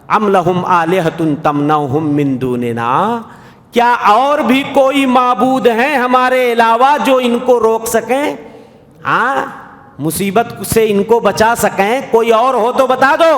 ام لہم آلہۃ تمنعہم من دوننا، کیا اور بھی کوئی معبود ہیں ہمارے علاوہ جو ان کو روک سکیں؟ ہاں، مصیبت سے ان کو بچا سکیں؟ کوئی اور ہو تو بتا دو،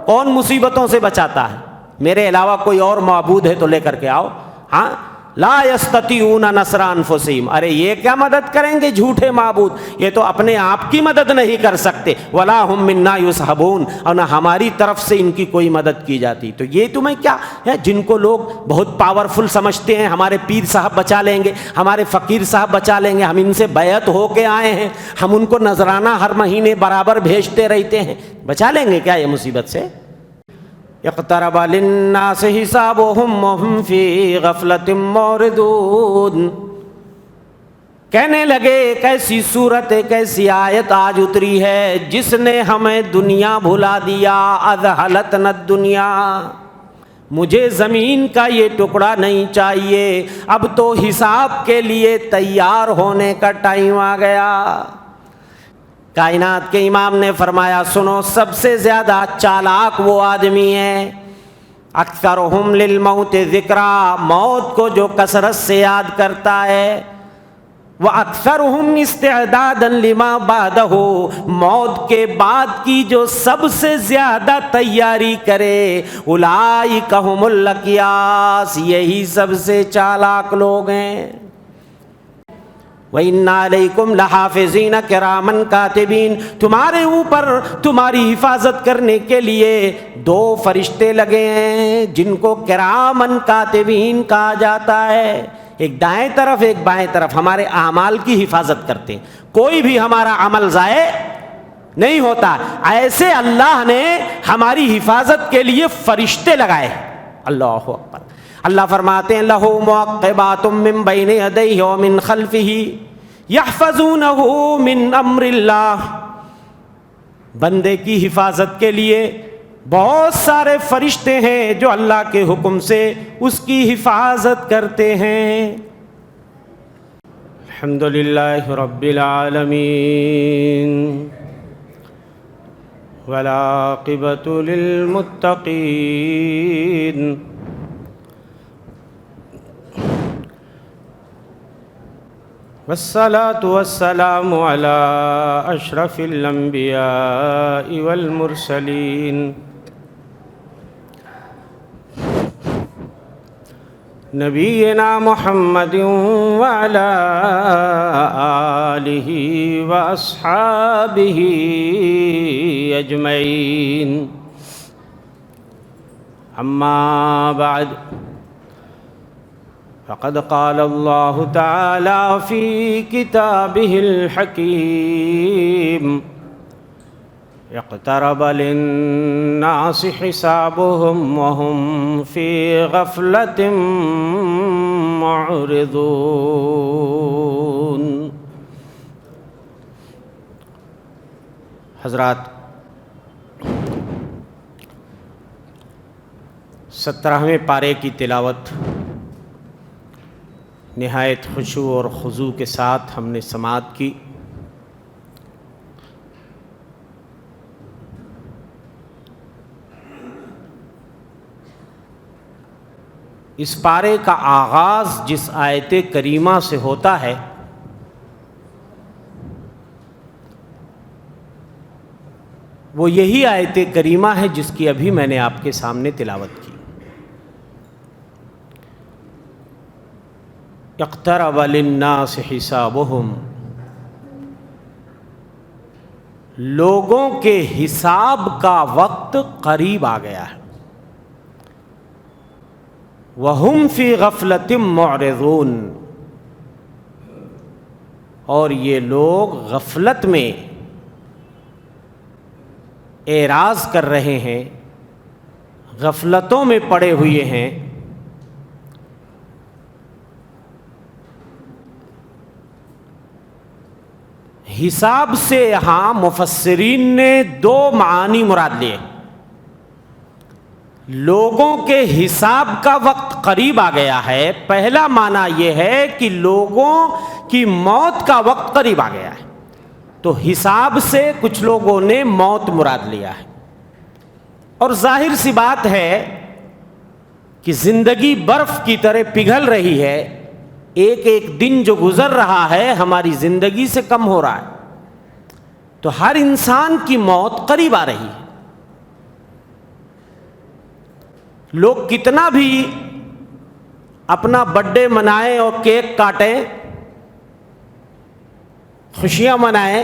کون مصیبتوں سے بچاتا ہے؟ میرے علاوہ کوئی اور معبود ہے تو لے کر کے آؤ۔ ہاں، لا یستطیعون نصر انفسہم، ارے یہ کیا مدد کریں گے جھوٹے معبود، یہ تو اپنے آپ کی مدد نہیں کر سکتے۔ ولا ہم منا یصحبون، اور نہ ہماری طرف سے ان کی کوئی مدد کی جاتی۔ تو یہ تمہیں کیا ہے، جن کو لوگ بہت پاورفل سمجھتے ہیں، ہمارے پیر صاحب بچا لیں گے، ہمارے فقیر صاحب بچا لیں گے، ہم ان سے بیعت ہو کے آئے ہیں، ہم ان کو نذرانہ ہر مہینے برابر بھیجتے رہتے ہیں، بچا لیں گے کیا یہ مصیبت سے؟ اقترب للناس حسابهم وهم فی غفلۃ معرضون، کہنے لگے ایک ایسی صورت، ایک ایسی آیت آج اتری ہے جس نے ہمیں دنیا بھلا دیا۔ اذہلتنا الدنیا، مجھے زمین کا یہ ٹکڑا نہیں چاہیے، اب تو حساب کے لیے تیار ہونے کا ٹائم آ گیا۔ کائنات کے امام نے فرمایا سنو، سب سے زیادہ چالاک وہ آدمی ہے اکثرہم للموت ذکرا، موت کو جو کثرت سے یاد کرتا ہے، وَأَكْثَرُهُمْ اسْتِعْدَادًا لِمَا بَعْدَهُ، موت کے بعد کی جو سب سے زیادہ تیاری کرے، اولئک ھم الاکیاس، یہی سب سے چالاک لوگ ہیں۔ وَإِنَّ عَلَيْكُمْ لَحَافِظِينَ كِرَامًا كَاتِبِينَ، تمہارے اوپر تمہاری حفاظت کرنے کے لیے دو فرشتے لگے ہیں جن کو کرامن کاتبین کہا جاتا ہے، ایک دائیں طرف ایک بائیں طرف، ہمارے اعمال کی حفاظت کرتے ہیں، کوئی بھی ہمارا عمل ضائع نہیں ہوتا۔ ایسے اللہ نے ہماری حفاظت کے لیے فرشتے لگائے۔ اللہ اکبر۔ اللہ فرماتے ہیں لَهُ مُعَقِّبَاتٌ مِّن بَيْنِ يَدَيْهِ وَمِن خَلْفِهِ يَحْفَظُونَهُ مِنْ أَمْرِ اللَّهِ، بندے کی حفاظت کے لیے بہت سارے فرشتے ہیں جو اللہ کے حکم سے اس کی حفاظت کرتے ہیں۔ الحمدللہ رب العالمین والعاقبۃ للمتقین، والصلاة والسلام على أشرف الأنبياء والمرسلين، نبينا محمد وعلى آله وأصحابه أجمعين، أما بعد، فقد قال الله تعالى في كتابه الحكيم اقترب للناس حسابهم وهم في غفلة معرضون۔ حضرات، 17ویں پارے کی تلاوت نہایت خشوع اور خضوع کے ساتھ ہم نے سماعت کی۔ اس پارے کا آغاز جس آیت کریمہ سے ہوتا ہے وہ یہی آیت کریمہ ہے جس کی ابھی میں نے آپ کے سامنے تلاوت کی۔ اقترب للناس حسابهم، لوگوں کے حساب کا وقت قریب آ گیا ہے۔ وَهُمْ فِي غَفْلَةٍ مُعْرِضُونَ، اور یہ لوگ غفلت میں اعراض کر رہے ہیں، غفلتوں میں پڑے ہوئے ہیں۔ حساب سے یہاں مفسرین نے دو معانی مراد لیے۔ لوگوں کے حساب کا وقت قریب آ گیا ہے، پہلا معنی یہ ہے کہ لوگوں کی موت کا وقت قریب آ گیا ہے، تو حساب سے کچھ لوگوں نے موت مراد لیا ہے، اور ظاہر سی بات ہے کہ زندگی برف کی طرح پگھل رہی ہے، ایک ایک دن جو گزر رہا ہے ہماری زندگی سے کم ہو رہا ہے، تو ہر انسان کی موت قریب آ رہی ہے۔ لوگ کتنا بھی اپنا برتھ ڈے منائیں اور کیک کاٹیں، خوشیاں منائیں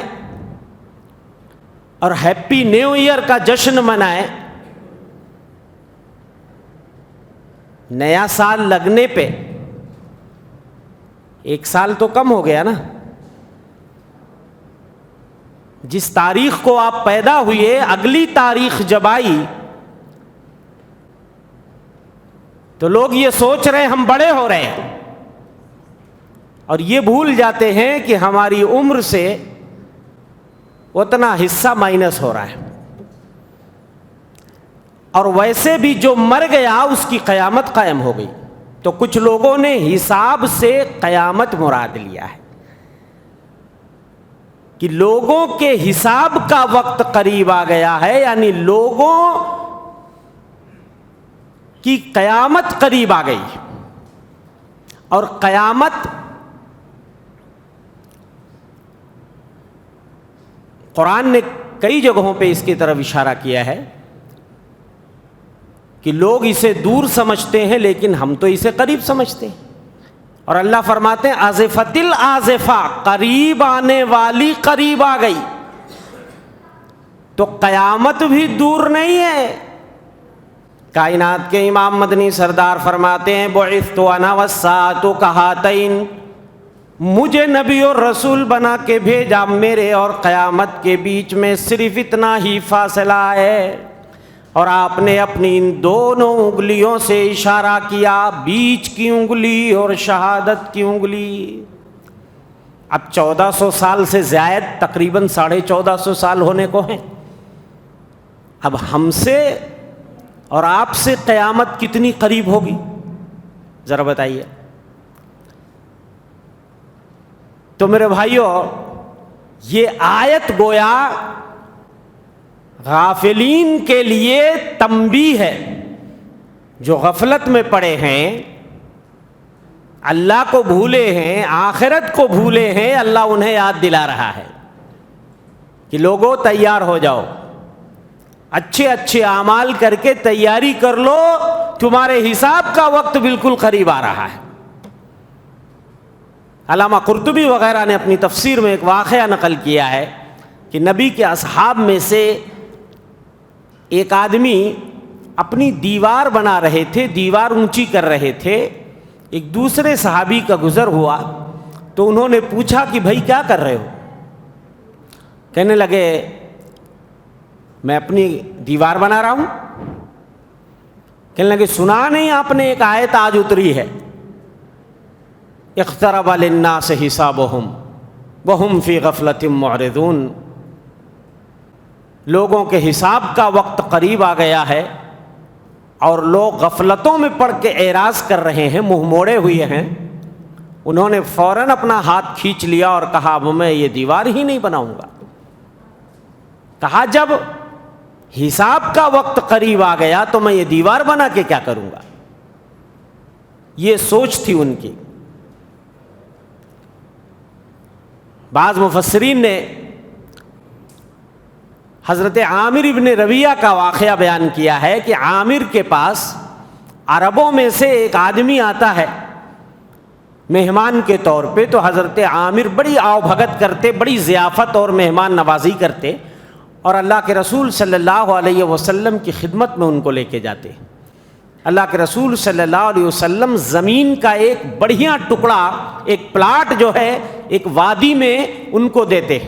اور ہیپی نیو ایئر کا جشن منائیں، نیا سال لگنے پہ ایک سال تو کم ہو گیا نا۔ جس تاریخ کو آپ پیدا ہوئے، اگلی تاریخ جب آئی تو لوگ یہ سوچ رہے ہیں ہم بڑے ہو رہے ہیں، اور یہ بھول جاتے ہیں کہ ہماری عمر سے اتنا حصہ مائنس ہو رہا ہے، اور ویسے بھی جو مر گیا اس کی قیامت قائم ہو گئی۔ تو کچھ لوگوں نے حساب سے قیامت مراد لیا ہے کہ لوگوں کے حساب کا وقت قریب آ گیا ہے، یعنی لوگوں کی قیامت قریب آ گئی۔ اور قیامت قرآن نے کئی جگہوں پہ اس کی طرف اشارہ کیا ہے کہ لوگ اسے دور سمجھتے ہیں لیکن ہم تو اسے قریب سمجھتے ہیں۔ اور اللہ فرماتے ہیں آزفت الآزفہ، قریب آنے والی قریب آ گئی۔ تو قیامت بھی دور نہیں ہے۔ کائنات کے امام مدنی سردار فرماتے ہیں بعثت انا والساعۃ کہاتین، مجھے نبی اور رسول بنا کے بھیجا، میرے اور قیامت کے بیچ میں صرف اتنا ہی فاصلہ ہے۔ اور آپ نے اپنی ان دونوں انگلیوں سے اشارہ کیا، بیچ کی انگلی اور شہادت کی انگلی۔ اب 1400 سال سے زائد، تقریباً 1450 سال ہونے کو ہیں۔ اب ہم سے اور آپ سے قیامت کتنی قریب ہوگی ذرا بتائیے۔ تو میرے بھائیوں، یہ آیت گویا غافلین کے لیے تنبیہ ہے، جو غفلت میں پڑے ہیں، اللہ کو بھولے ہیں، آخرت کو بھولے ہیں، اللہ انہیں یاد دلا رہا ہے کہ لوگوں تیار ہو جاؤ، اچھے اچھے اعمال کر کے تیاری کر لو، تمہارے حساب کا وقت بالکل قریب آ رہا ہے۔ علامہ قرطبی وغیرہ نے اپنی تفسیر میں ایک واقعہ نقل کیا ہے کہ نبی کے اصحاب میں سے ایک آدمی اپنی دیوار بنا رہے تھے، دیوار اونچی کر رہے تھے، ایک دوسرے صحابی کا گزر ہوا تو انہوں نے پوچھا کہ بھائی کیا کر رہے ہو؟ کہنے لگے میں اپنی دیوار بنا رہا ہوں۔ کہنے لگے سنا نہیں آپ نے ایک آیت آج اتری ہے، اقترب للناس حسابهم وهم فی غفلۃ معرضون، لوگوں کے حساب کا وقت قریب آ گیا ہے اور لوگ غفلتوں میں پڑ کے اعراض کر رہے ہیں، منہ موڑے ہوئے ہیں۔ انہوں نے فوراً اپنا ہاتھ کھینچ لیا اور کہا اب میں یہ دیوار ہی نہیں بناؤں گا۔ کہا جب حساب کا وقت قریب آ گیا تو میں یہ دیوار بنا کے کیا کروں گا؟ یہ سوچ تھی ان کی۔ بعض مفسرین نے حضرت عامر ابن ربیعہ کا واقعہ بیان کیا ہے کہ عامر کے پاس عربوں میں سے ایک آدمی آتا ہے مہمان کے طور پہ، تو حضرت عامر بڑی آؤ بھگت کرتے، بڑی ضیافت اور مہمان نوازی کرتے، اور اللہ کے رسول صلی اللہ علیہ وسلم کی خدمت میں ان کو لے کے جاتے۔ اللہ کے رسول صلی اللہ علیہ وسلم زمین کا ایک بڑھیا ٹکڑا، ایک پلاٹ جو ہے ایک وادی میں ان کو دیتے۔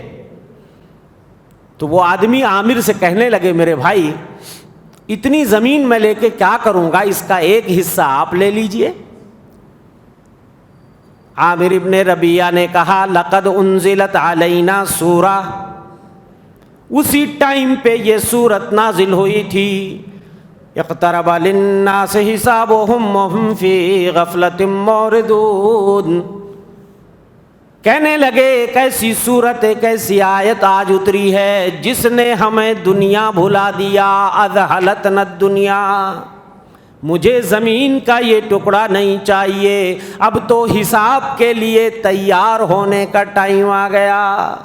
تو وہ آدمی عامر سے کہنے لگے میرے بھائی اتنی زمین میں لے کے کیا کروں گا، اس کا ایک حصہ آپ لے لیجئے۔ عامر ابن ربیعہ نے کہا لقد انزلت علینا سورہ، اسی ٹائم پہ یہ سورت نازل ہوئی تھی، اقترب للناس حسابهم وهم فی غفلۃ معرضون، کہنے لگے ایک ایسی صورت ایک ایسی آیت آج اتری ہے جس نے ہمیں دنیا بھلا دیا، اذہلتنا الدنیا، مجھے زمین کا یہ ٹکڑا نہیں چاہیے، اب تو حساب کے لیے تیار ہونے کا ٹائم آ گیا۔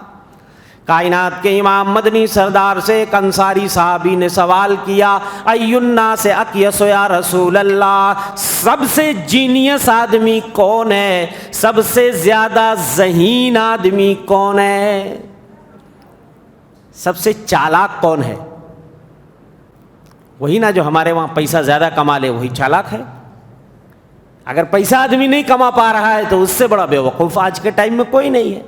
کائنات کے امام مدنی سردار سے ایک انصاری صحابی نے سوال کیا، ای الناس اکیس یا رسول اللہ، سب سے جینیس آدمی کون ہے، سب سے زیادہ ذہین آدمی کون ہے، سب سے چالاک کون ہے؟ وہی نا جو ہمارے وہاں پیسہ زیادہ کما لے وہی چالاک ہے۔ اگر پیسہ آدمی نہیں کما پا رہا ہے تو اس سے بڑا بے وقوف آج کے ٹائم میں کوئی نہیں ہے۔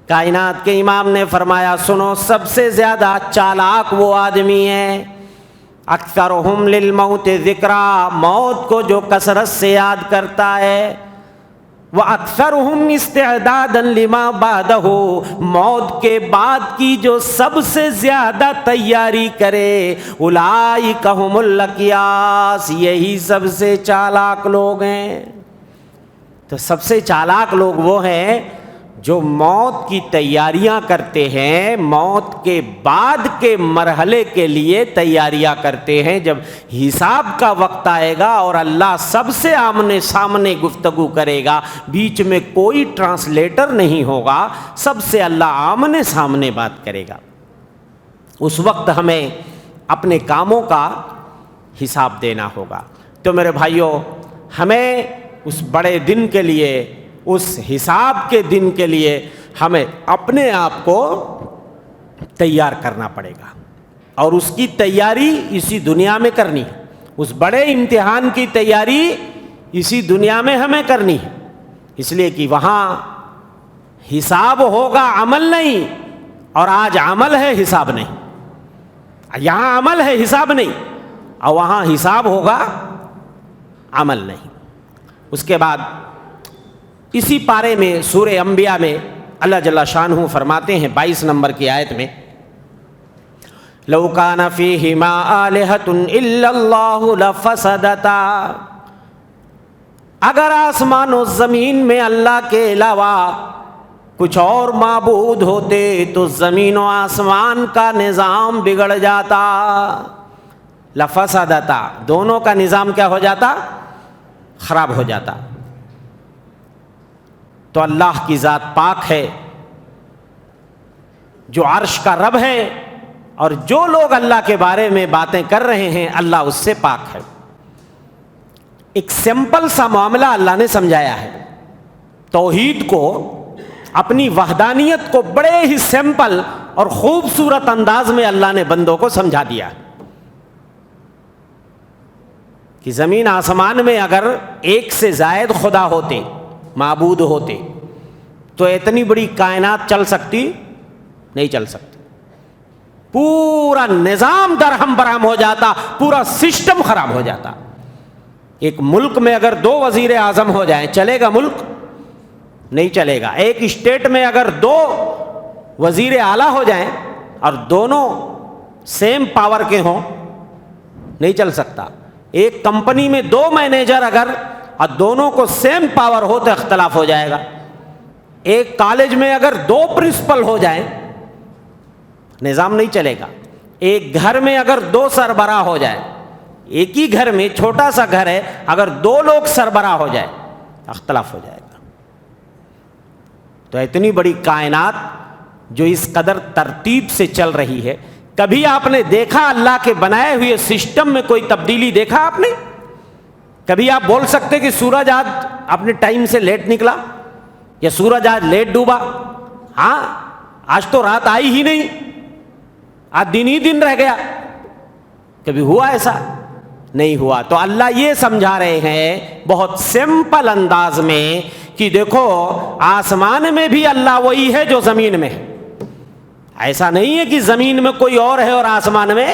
کائنات کے امام نے فرمایا سنو، سب سے زیادہ چالاک وہ آدمی ہے اکثرہم للموت ذکرا، موت کو جو کثرت سے یاد کرتا ہے، وَأَكْثَرُهُمْ اسْتِعْدَادًا لِمَا بَعْدَهُ، موت کے بعد کی جو سب سے زیادہ تیاری کرے، اولئک ھم الاکیاس، یہی سب سے چالاک لوگ ہیں۔ تو سب سے چالاک لوگ وہ ہیں جو موت کی تیاریاں کرتے ہیں، موت کے بعد کے مرحلے کے لیے تیاریاں کرتے ہیں۔ جب حساب کا وقت آئے گا اور اللہ سب سے آمنے سامنے گفتگو کرے گا، بیچ میں کوئی ٹرانسلیٹر نہیں ہوگا، سب سے اللہ آمنے سامنے بات کرے گا، اس وقت ہمیں اپنے کاموں کا حساب دینا ہوگا۔ تو میرے بھائیوں، ہمیں اس بڑے دن کے لیے، اس حساب کے دن کے لیے ہمیں اپنے آپ کو تیار کرنا پڑے گا، اور اس کی تیاری اسی دنیا میں کرنی ہے۔ اس بڑے امتحان کی تیاری اسی دنیا میں ہمیں کرنی ہے، اس لیے کہ وہاں حساب ہوگا، عمل نہیں، اور آج عمل ہے حساب نہیں۔ یہاں عمل ہے حساب نہیں، اور وہاں حساب ہوگا عمل نہیں۔ اس کے بعد اسی پارے میں سورہ انبیاء میں اللہ جل شانہ فرماتے ہیں 22 نمبر کی آیت میں، لو کان فیہما آلہۃ الا اللہ لفسدتا، اگر آسمان و زمین میں اللہ کے علاوہ کچھ اور معبود ہوتے تو زمین و آسمان کا نظام بگڑ جاتا، لفسدتا، دونوں کا نظام کیا ہو جاتا؟ خراب ہو جاتا۔ تو اللہ کی ذات پاک ہے، جو عرش کا رب ہے، اور جو لوگ اللہ کے بارے میں باتیں کر رہے ہیں اللہ اس سے پاک ہے۔ ایک سمپل سا معاملہ اللہ نے سمجھایا ہے، توحید کو، اپنی وحدانیت کو بڑے ہی سمپل اور خوبصورت انداز میں اللہ نے بندوں کو سمجھا دیا کہ زمین آسمان میں اگر ایک سے زائد خدا ہوتے، معبود ہوتے، تو اتنی بڑی کائنات چل سکتی؟ نہیں چل سکتی، پورا نظام درہم برہم ہو جاتا، پورا سسٹم خراب ہو جاتا۔ ایک ملک میں اگر 2 وزیر اعظم ہو جائیں چلے گا ملک؟ نہیں چلے گا۔ ایک اسٹیٹ میں اگر 2 وزیر اعلیٰ ہو جائیں اور دونوں سیم پاور کے ہوں، نہیں چل سکتا۔ ایک کمپنی میں 2 مینیجر اگر اور دونوں کو سیم پاور ہو تو اختلاف ہو جائے گا۔ ایک کالج میں اگر 2 پرنسپل ہو جائیں نظام نہیں چلے گا۔ ایک گھر میں اگر 2 سربراہ ہو جائے، ایک ہی گھر میں چھوٹا سا گھر ہے، اگر 2 لوگ سربراہ ہو جائے اختلاف ہو جائے گا۔ تو اتنی بڑی کائنات جو اس قدر ترتیب سے چل رہی ہے، کبھی آپ نے دیکھا اللہ کے بنائے ہوئے سسٹم میں کوئی تبدیلی دیکھا آپ نے؟ کبھی آپ بول سکتے کہ سورج آج اپنے ٹائم سے لیٹ نکلا، یا سورج آج لیٹ ڈوبا؟ ہاں، آج تو رات آئی ہی نہیں، آج دن ہی دن رہ گیا۔ کبھی ہوا ایسا؟ نہیں ہوا۔ تو اللہ یہ سمجھا رہے ہیں بہت سمپل انداز میں کہ دیکھو، آسمان میں بھی اللہ وہی ہے جو زمین میں ہے۔ ایسا نہیں ہے کہ زمین میں کوئی اور ہے اور آسمان میں،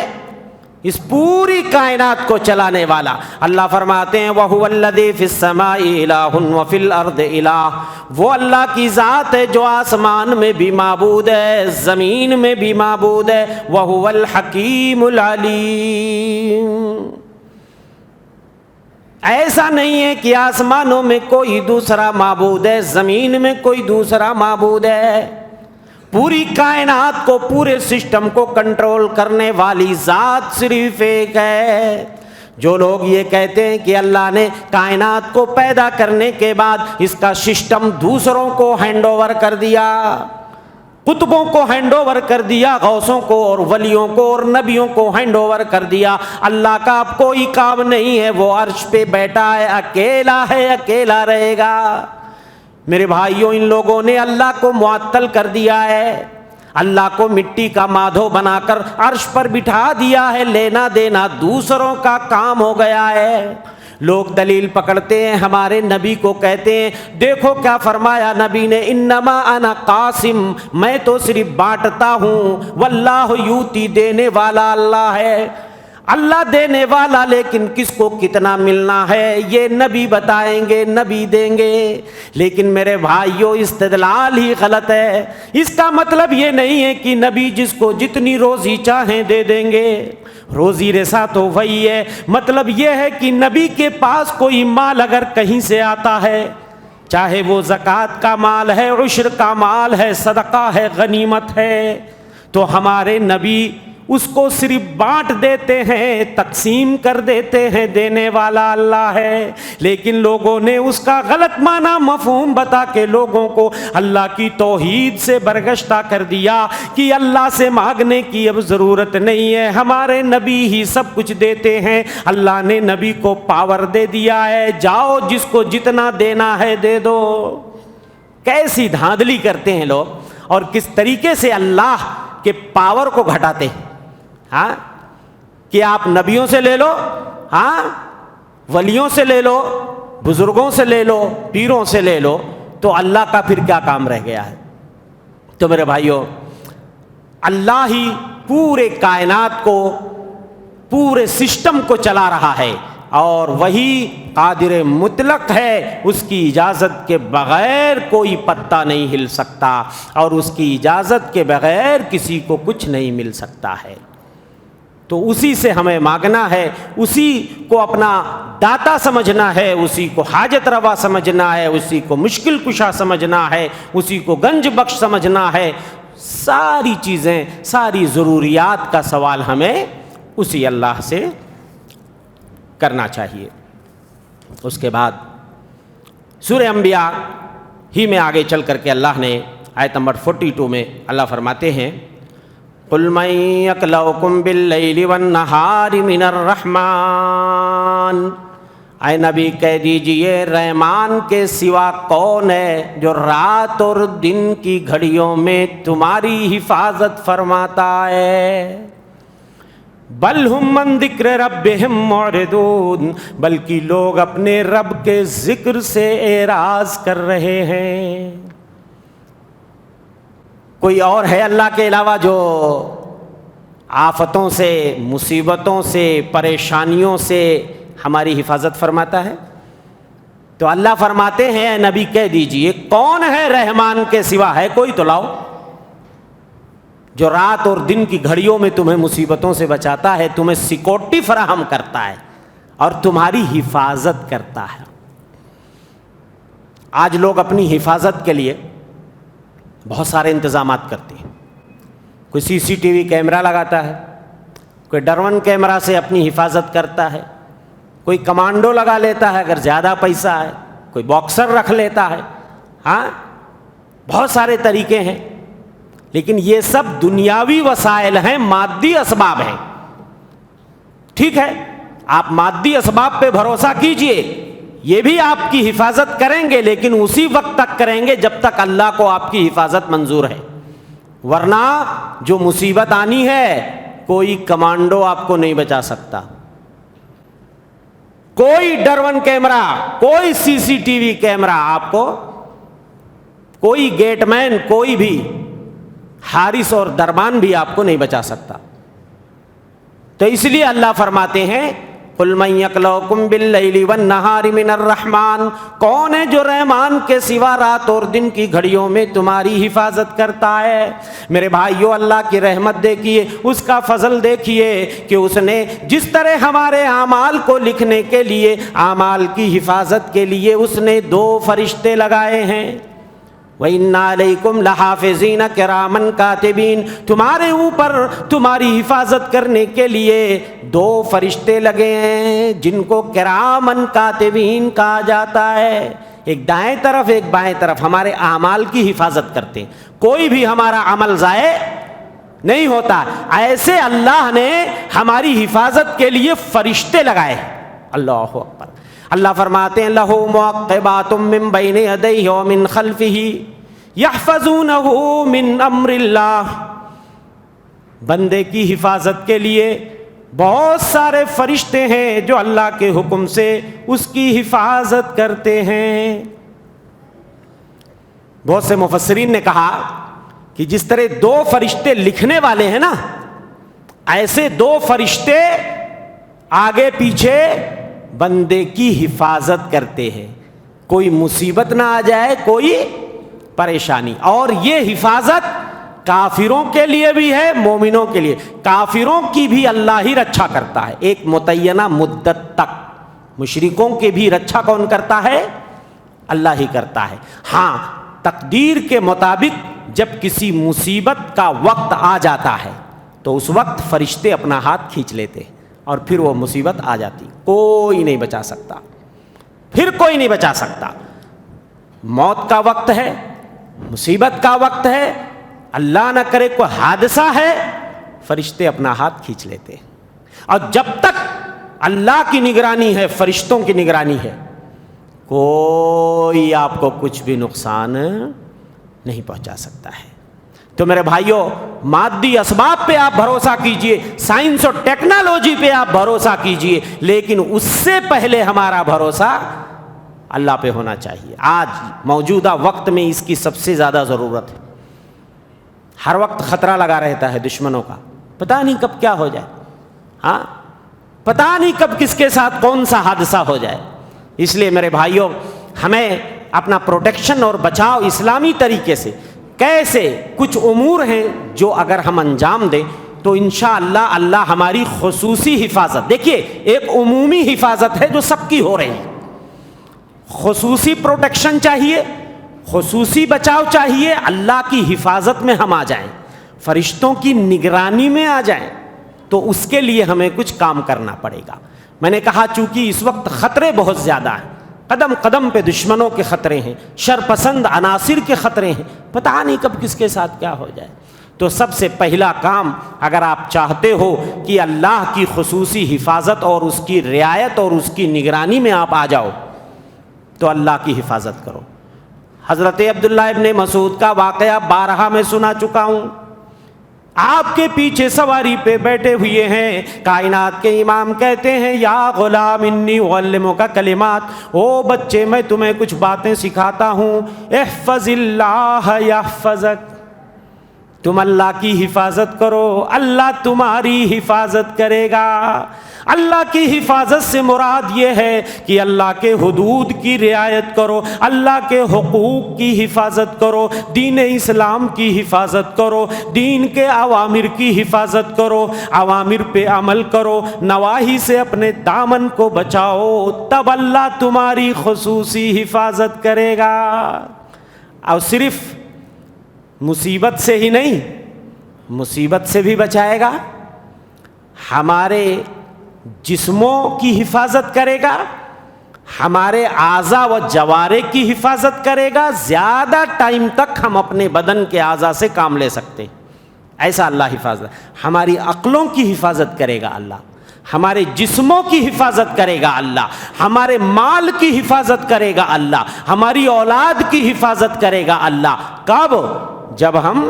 اس پوری کائنات کو چلانے والا اللہ فرماتے ہیں وَهُوَ الَّذِي فِي السَّمَاءِ إِلَٰهٌ وَفِي الْأَرْضِ إِلَٰهٌ، وہ اللہ کی ذات ہے جو آسمان میں بھی معبود ہے، زمین میں بھی معبود ہے۔ وَهُوَ الْحَكِيمُ الْعَلِيمُ، ایسا نہیں ہے کہ آسمانوں میں کوئی دوسرا معبود ہے، زمین میں کوئی دوسرا معبود ہے، پوری کائنات کو، پورے سسٹم کو کنٹرول کرنے والی ذات صرف ایک ہے۔ جو لوگ یہ کہتے ہیں کہ اللہ نے کائنات کو پیدا کرنے کے بعد اس کا سسٹم دوسروں کو ہینڈ اوور کر دیا، قطبوں کو ہینڈ اوور کر دیا، غوثوں کو اور ولیوں کو اور نبیوں کو ہینڈ اوور کر دیا، اللہ کا اب کوئی کام نہیں ہے، وہ عرش پہ بیٹھا ہے، اکیلا رہے گا۔ میرے بھائیوں، ان لوگوں نے اللہ کو معطل کر دیا ہے، اللہ کو مٹی کا مادھو بنا کر عرش پر بٹھا دیا ہے، لینا دینا دوسروں کا کام ہو گیا ہے۔ لوگ دلیل پکڑتے ہیں، ہمارے نبی کو کہتے ہیں، دیکھو کیا فرمایا نبی نے، انما انا قاسم، میں تو صرف بانٹتا ہوں، واللہ یوتی، دینے والا اللہ ہے، اللہ دینے والا، لیکن کس کو کتنا ملنا ہے یہ نبی بتائیں گے، نبی دیں گے۔ لیکن میرے بھائیوں، استدلال ہی غلط ہے۔ اس کا مطلب یہ نہیں ہے کہ نبی جس کو جتنی روزی چاہیں دے دیں گے، روزی رسا تو وہی ہے۔ مطلب یہ ہے کہ نبی کے پاس کوئی مال اگر کہیں سے آتا ہے، چاہے وہ زکوٰۃ کا مال ہے، عشر کا مال ہے، صدقہ ہے، غنیمت ہے، تو ہمارے نبی اس کو صرف بانٹ دیتے ہیں، تقسیم کر دیتے ہیں، دینے والا اللہ ہے۔ لیکن لوگوں نے اس کا غلط معنی مفہوم بتا کے لوگوں کو اللہ کی توحید سے برگشتہ کر دیا کہ اللہ سے مانگنے کی اب ضرورت نہیں ہے، ہمارے نبی ہی سب کچھ دیتے ہیں۔ اللہ نے نبی کو پاور دے دیا ہے، جاؤ جس کو جتنا دینا ہے دے دو۔ کیسی دھاندلی کرتے ہیں لوگ، اور کس طریقے سے اللہ کے پاور کو گھٹاتے ہیں۔ ہاں، کہ آپ نبیوں سے لے لو، ہاں، ولیوں سے لے لو، بزرگوں سے لے لو، پیروں سے لے لو، تو اللہ کا پھر کیا کام رہ گیا ہے؟ تو میرے بھائیوں، اللہ ہی پورے کائنات کو، پورے سسٹم کو چلا رہا ہے، اور وہی قادر مطلق ہے، اس کی اجازت کے بغیر کوئی پتا نہیں ہل سکتا، اور اس کی اجازت کے بغیر کسی کو کچھ نہیں مل سکتا ہے۔ تو اسی سے ہمیں مانگنا ہے، اسی کو اپنا داتا سمجھنا ہے، اسی کو حاجت روا سمجھنا ہے، اسی کو مشکل کشا سمجھنا ہے، اسی کو گنج بخش سمجھنا ہے۔ ساری چیزیں، ساری ضروریات کا سوال ہمیں اسی اللہ سے کرنا چاہیے۔ اس کے بعد سورہ انبیاء ہی میں آگے چل کر کے اللہ نے آیت نمبر 42 میں اللہ فرماتے ہیں، قُلْ مَن يَكْلَؤُكُم بِاللَّيْلِ وَالنَّهَارِ مِنَ الرَّحْمَٰنِ، اے نبی کہہ دیجئے رحمان کے سوا کون ہے جو رات اور دن کی گھڑیوں میں تمہاری حفاظت فرماتا ہے؟ بل ہم من ذکر ربہم معرضون، بلکہ لوگ اپنے رب کے ذکر سے اعراض کر رہے ہیں۔ کوئی اور ہے اللہ کے علاوہ جو آفتوں سے، مصیبتوں سے، پریشانیوں سے ہماری حفاظت فرماتا ہے؟ تو اللہ فرماتے ہیں، اے نبی کہہ دیجئے کون ہے رحمان کے سوا؟ ہے کوئی تو لاؤ، جو رات اور دن کی گھڑیوں میں تمہیں مصیبتوں سے بچاتا ہے، تمہیں سیکورٹی فراہم کرتا ہے اور تمہاری حفاظت کرتا ہے۔ آج لوگ اپنی حفاظت کے لیے بہت سارے انتظامات کرتے ہیں۔ کوئی سی سی ٹی وی کیمرہ لگاتا ہے، کوئی ڈرون کیمرہ سے اپنی حفاظت کرتا ہے، کوئی کمانڈو لگا لیتا ہے اگر زیادہ پیسہ ہے، کوئی باکسر رکھ لیتا ہے، ہاں، بہت سارے طریقے ہیں۔ لیکن یہ سب دنیاوی وسائل ہیں، مادی اسباب ہیں۔ ٹھیک ہے، آپ مادی اسباب پہ بھروسہ کیجئے، یہ بھی آپ کی حفاظت کریں گے، لیکن اسی وقت تک کریں گے جب تک اللہ کو آپ کی حفاظت منظور ہے، ورنہ جو مصیبت آنی ہے کوئی کمانڈو آپ کو نہیں بچا سکتا، کوئی ڈرون کیمرہ، کوئی سی سی ٹی وی کیمرہ آپ کو، کوئی گیٹ مین، کوئی بھی حارس اور دربان بھی آپ کو نہیں بچا سکتا۔ تو اس لیے اللہ فرماتے ہیں قل من یکلؤکم باللیل والنہار من الرحمن، کون ہے جو رحمان کے سوا رات اور دن کی گھڑیوں میں تمہاری حفاظت کرتا ہے؟ میرے بھائیو، اللہ کی رحمت دیکھیے، اس کا فضل دیکھیے کہ اس نے جس طرح ہمارے اعمال کو لکھنے کے لیے، اعمال کی حفاظت کے لیے اس نے 2 فرشتے لگائے ہیں۔ وَإِنَّ عَلَيْكُمْ لَحَافِظِينَ كِرَامًا كَاتِبِينَ، تمہارے اوپر تمہاری حفاظت کرنے کے لیے 2 فرشتے لگے ہیں جن کو کرامن کاتبین کہا جاتا ہے، ایک دائیں طرف ایک بائیں طرف، ہمارے اعمال کی حفاظت کرتے ہیں، کوئی بھی ہمارا عمل ضائع نہیں ہوتا۔ ایسے اللہ نے ہماری حفاظت کے لیے فرشتے لگائے ہیں۔ اللہ اکبر۔ اللہ فرماتے ہیں لَهُ مُعَقِّبَاتٌ مِّن بَيْنِ يَدَيْهِ وَمِن خَلْفِهِ يَحْفَظُونَهُ مِنْ أَمْرِ اللَّهِ، بندے کی حفاظت کے لیے بہت سارے فرشتے ہیں جو اللہ کے حکم سے اس کی حفاظت کرتے ہیں۔ بہت سے مفسرین نے کہا کہ جس طرح 2 فرشتے لکھنے والے ہیں نا، ایسے 2 فرشتے آگے پیچھے بندے کی حفاظت کرتے ہیں، کوئی مصیبت نہ آ جائے، کوئی پریشانی۔ اور یہ حفاظت کافروں کے لیے بھی ہے، مومنوں کے لیے۔ کافروں کی بھی اللہ ہی رچھا کرتا ہے ایک متعینہ مدت تک، مشرکوں کی بھی رچھا کون کرتا ہے؟ اللہ ہی کرتا ہے۔ ہاں، تقدیر کے مطابق جب کسی مصیبت کا وقت آ جاتا ہے تو اس وقت فرشتے اپنا ہاتھ کھینچ لیتے اور پھر وہ مصیبت آ جاتی، کوئی نہیں بچا سکتا، پھر کوئی نہیں بچا سکتا۔ موت کا وقت ہے، مصیبت کا وقت ہے، اللہ نہ کرے کوئی حادثہ ہے، فرشتے اپنا ہاتھ کھینچ لیتے۔ اور جب تک اللہ کی نگرانی ہے، فرشتوں کی نگرانی ہے، کوئی آپ کو کچھ بھی نقصان نہیں پہنچا سکتا ہے۔ تو میرے بھائیوں، مادی اسباب پہ آپ بھروسہ کیجئے، سائنس اور ٹیکنالوجی پہ آپ بھروسہ کیجئے، لیکن اس سے پہلے ہمارا بھروسہ اللہ پہ ہونا چاہیے۔ آج موجودہ وقت میں اس کی سب سے زیادہ ضرورت ہے۔ ہر وقت خطرہ لگا رہتا ہے دشمنوں کا، پتہ نہیں کب کیا ہو جائے، ہاں پتہ نہیں کب کس کے ساتھ کون سا حادثہ ہو جائے۔ اس لیے میرے بھائیوں، ہمیں اپنا پروٹیکشن اور بچاؤ اسلامی طریقے سے، کیسے کچھ امور ہیں جو اگر ہم انجام دیں تو انشاءاللہ اللہ ہماری خصوصی حفاظت، دیکھیے ایک عمومی حفاظت ہے جو سب کی ہو رہی ہے، خصوصی پروٹیکشن چاہیے، خصوصی بچاؤ چاہیے، اللہ کی حفاظت میں ہم آ جائیں، فرشتوں کی نگرانی میں آ جائیں، تو اس کے لیے ہمیں کچھ کام کرنا پڑے گا۔ میں نے کہا چونکہ اس وقت خطرے بہت زیادہ ہیں، قدم قدم پہ دشمنوں کے خطرے ہیں، شرپسند عناصر کے خطرے ہیں، پتہ نہیں کب کس کے ساتھ کیا ہو جائے۔ تو سب سے پہلا کام، اگر آپ چاہتے ہو کہ اللہ کی خصوصی حفاظت اور اس کی رعایت اور اس کی نگرانی میں آپ آ جاؤ، تو اللہ کی حفاظت کرو۔ حضرت عبداللہ ابن مسعود کا واقعہ بارہا میں سنا چکا ہوں۔ آپ کے پیچھے سواری پہ بیٹھے ہوئے ہیں، کائنات کے امام کہتے ہیں یا غلام انی اعلمک کلمات، او بچے میں تمہیں کچھ باتیں سکھاتا ہوں، احفظ اللہ یحفظک، تم اللہ کی حفاظت کرو، اللہ تمہاری حفاظت کرے گا۔ اللہ کی حفاظت سے مراد یہ ہے کہ اللہ کے حدود کی رعایت کرو، اللہ کے حقوق کی حفاظت کرو، دین اسلام کی حفاظت کرو، دین کے اوامر کی حفاظت کرو، اوامر پہ عمل کرو، نواہی سے اپنے دامن کو بچاؤ، تب اللہ تمہاری خصوصی حفاظت کرے گا۔ اور صرف مصیبت سے ہی نہیں، مصیبت سے بھی بچائے گا، ہمارے جسموں کی حفاظت کرے گا، ہمارے اعضاء و جوارح کی حفاظت کرے گا، زیادہ ٹائم تک ہم اپنے بدن کے اعضاء سے کام لے سکتے ہیں، ایسا اللہ حفاظت۔ ہماری عقلوں کی حفاظت کرے گا اللہ، ہمارے جسموں کی حفاظت کرے گا اللہ، ہمارے مال کی حفاظت کرے گا اللہ، ہماری اولاد کی حفاظت کرے گا اللہ۔ کب؟ جب ہم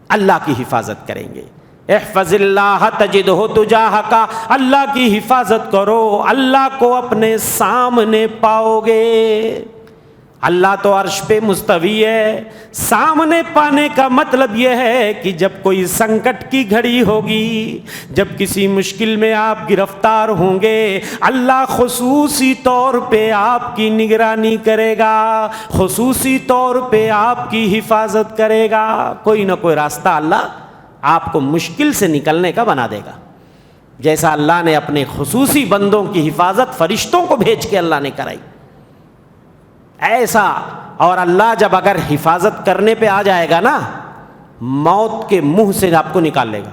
اللہ کی حفاظت کریں گے۔ احفظ اللہ تجدہ تجاہک، اللہ کی حفاظت کرو، اللہ کو اپنے سامنے پاؤ گے۔ اللہ تو عرش پہ مستوی ہے۔ سامنے پانے کا مطلب یہ ہے کہ جب کوئی سنکٹ کی گھڑی ہوگی، جب کسی مشکل میں آپ گرفتار ہوں گے، اللہ خصوصی طور پہ آپ کی نگرانی کرے گا، خصوصی طور پہ آپ کی حفاظت کرے گا۔ کوئی نہ کوئی راستہ اللہ آپ کو مشکل سے نکلنے کا بنا دے گا، جیسا اللہ نے اپنے خصوصی بندوں کی حفاظت فرشتوں کو بھیج کے اللہ نے کرائی، ایسا۔ اور اللہ جب اگر حفاظت کرنے پہ آ جائے گا نا، موت کے منہ سے آپ کو نکال لے گا۔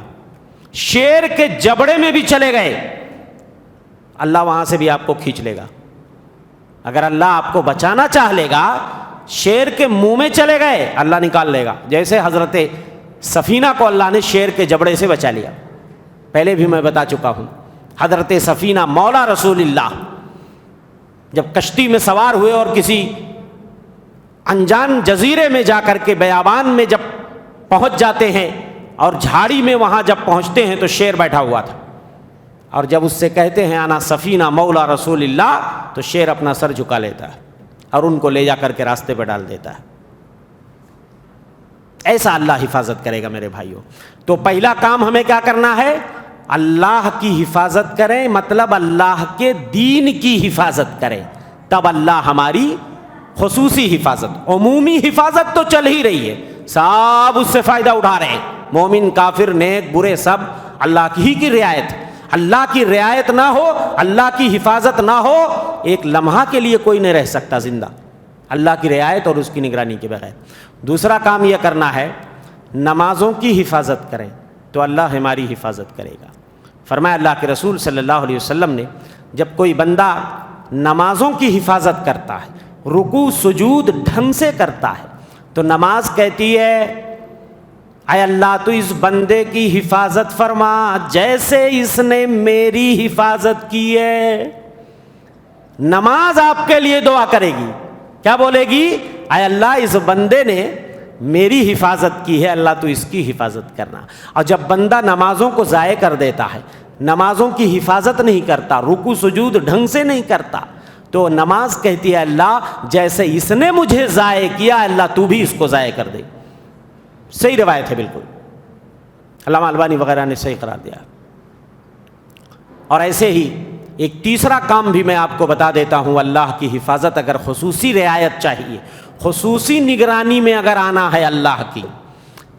شیر کے جبڑے میں بھی چلے گئے، اللہ وہاں سے بھی آپ کو کھینچ لے گا۔ اگر اللہ آپ کو بچانا چاہ لے گا، شیر کے منہ میں چلے گئے، اللہ نکال لے گا۔ جیسے حضرت سفینہ کو اللہ نے شیر کے جبڑے سے بچا لیا، پہلے بھی میں بتا چکا ہوں۔ حضرت سفینہ مولا رسول اللہ جب کشتی میں سوار ہوئے اور کسی انجان جزیرے میں جا کر کے بیابان میں جب پہنچ جاتے ہیں، اور جھاڑی میں وہاں جب پہنچتے ہیں تو شیر بیٹھا ہوا تھا، اور جب اس سے کہتے ہیں انا سفینہ مولا رسول اللہ، تو شیر اپنا سر جھکا لیتا ہے اور ان کو لے جا کر کے راستے پہ ڈال دیتا ہے۔ ایسا اللہ حفاظت کرے گا میرے بھائیوں۔ تو پہلا کام ہمیں کیا کرنا ہے؟ اللہ کی حفاظت کریں، مطلب اللہ کے دین کی حفاظت کریں، تب اللہ ہماری خصوصی حفاظت، عمومی حفاظت تو چل ہی رہی ہے، سب اس سے فائدہ اٹھا رہے ہیں، مومن کافر نیک برے سب اللہ کی ہی رعایت۔ اللہ کی رعایت نہ ہو، اللہ کی حفاظت نہ ہو، ایک لمحہ کے لیے کوئی نہیں رہ سکتا زندہ، اللہ کی رعایت اور اس کی نگرانی کے بغیر۔ دوسرا کام یہ کرنا ہے، نمازوں کی حفاظت کریں تو اللہ ہماری حفاظت کرے گا۔ فرمایا اللہ کے رسول صلی اللہ علیہ وسلم نے، جب کوئی بندہ نمازوں کی حفاظت کرتا ہے، رکوع سجود ڈھنگ سے کرتا ہے، تو نماز کہتی ہے اے اللہ تو اس بندے کی حفاظت فرما جیسے اس نے میری حفاظت کی ہے۔ نماز آپ کے لیے دعا کرے گی، کیا بولے گی؟ اے اللہ اس بندے نے میری حفاظت کی ہے، اللہ تو اس کی حفاظت کرنا۔ اور جب بندہ نمازوں کو ضائع کر دیتا ہے، نمازوں کی حفاظت نہیں کرتا، رکوع سجود ڈھنگ سے نہیں کرتا، تو نماز کہتی ہے اللہ جیسے اس نے مجھے ضائع کیا، اللہ تو بھی اس کو ضائع کر دے۔ صحیح روایت ہے بالکل، علامہ البانی وغیرہ نے صحیح قرار دیا۔ اور ایسے ہی ایک تیسرا کام بھی میں آپ کو بتا دیتا ہوں، اللہ کی حفاظت اگر خصوصی رعایت چاہیے، خصوصی نگرانی میں اگر آنا ہے اللہ کی،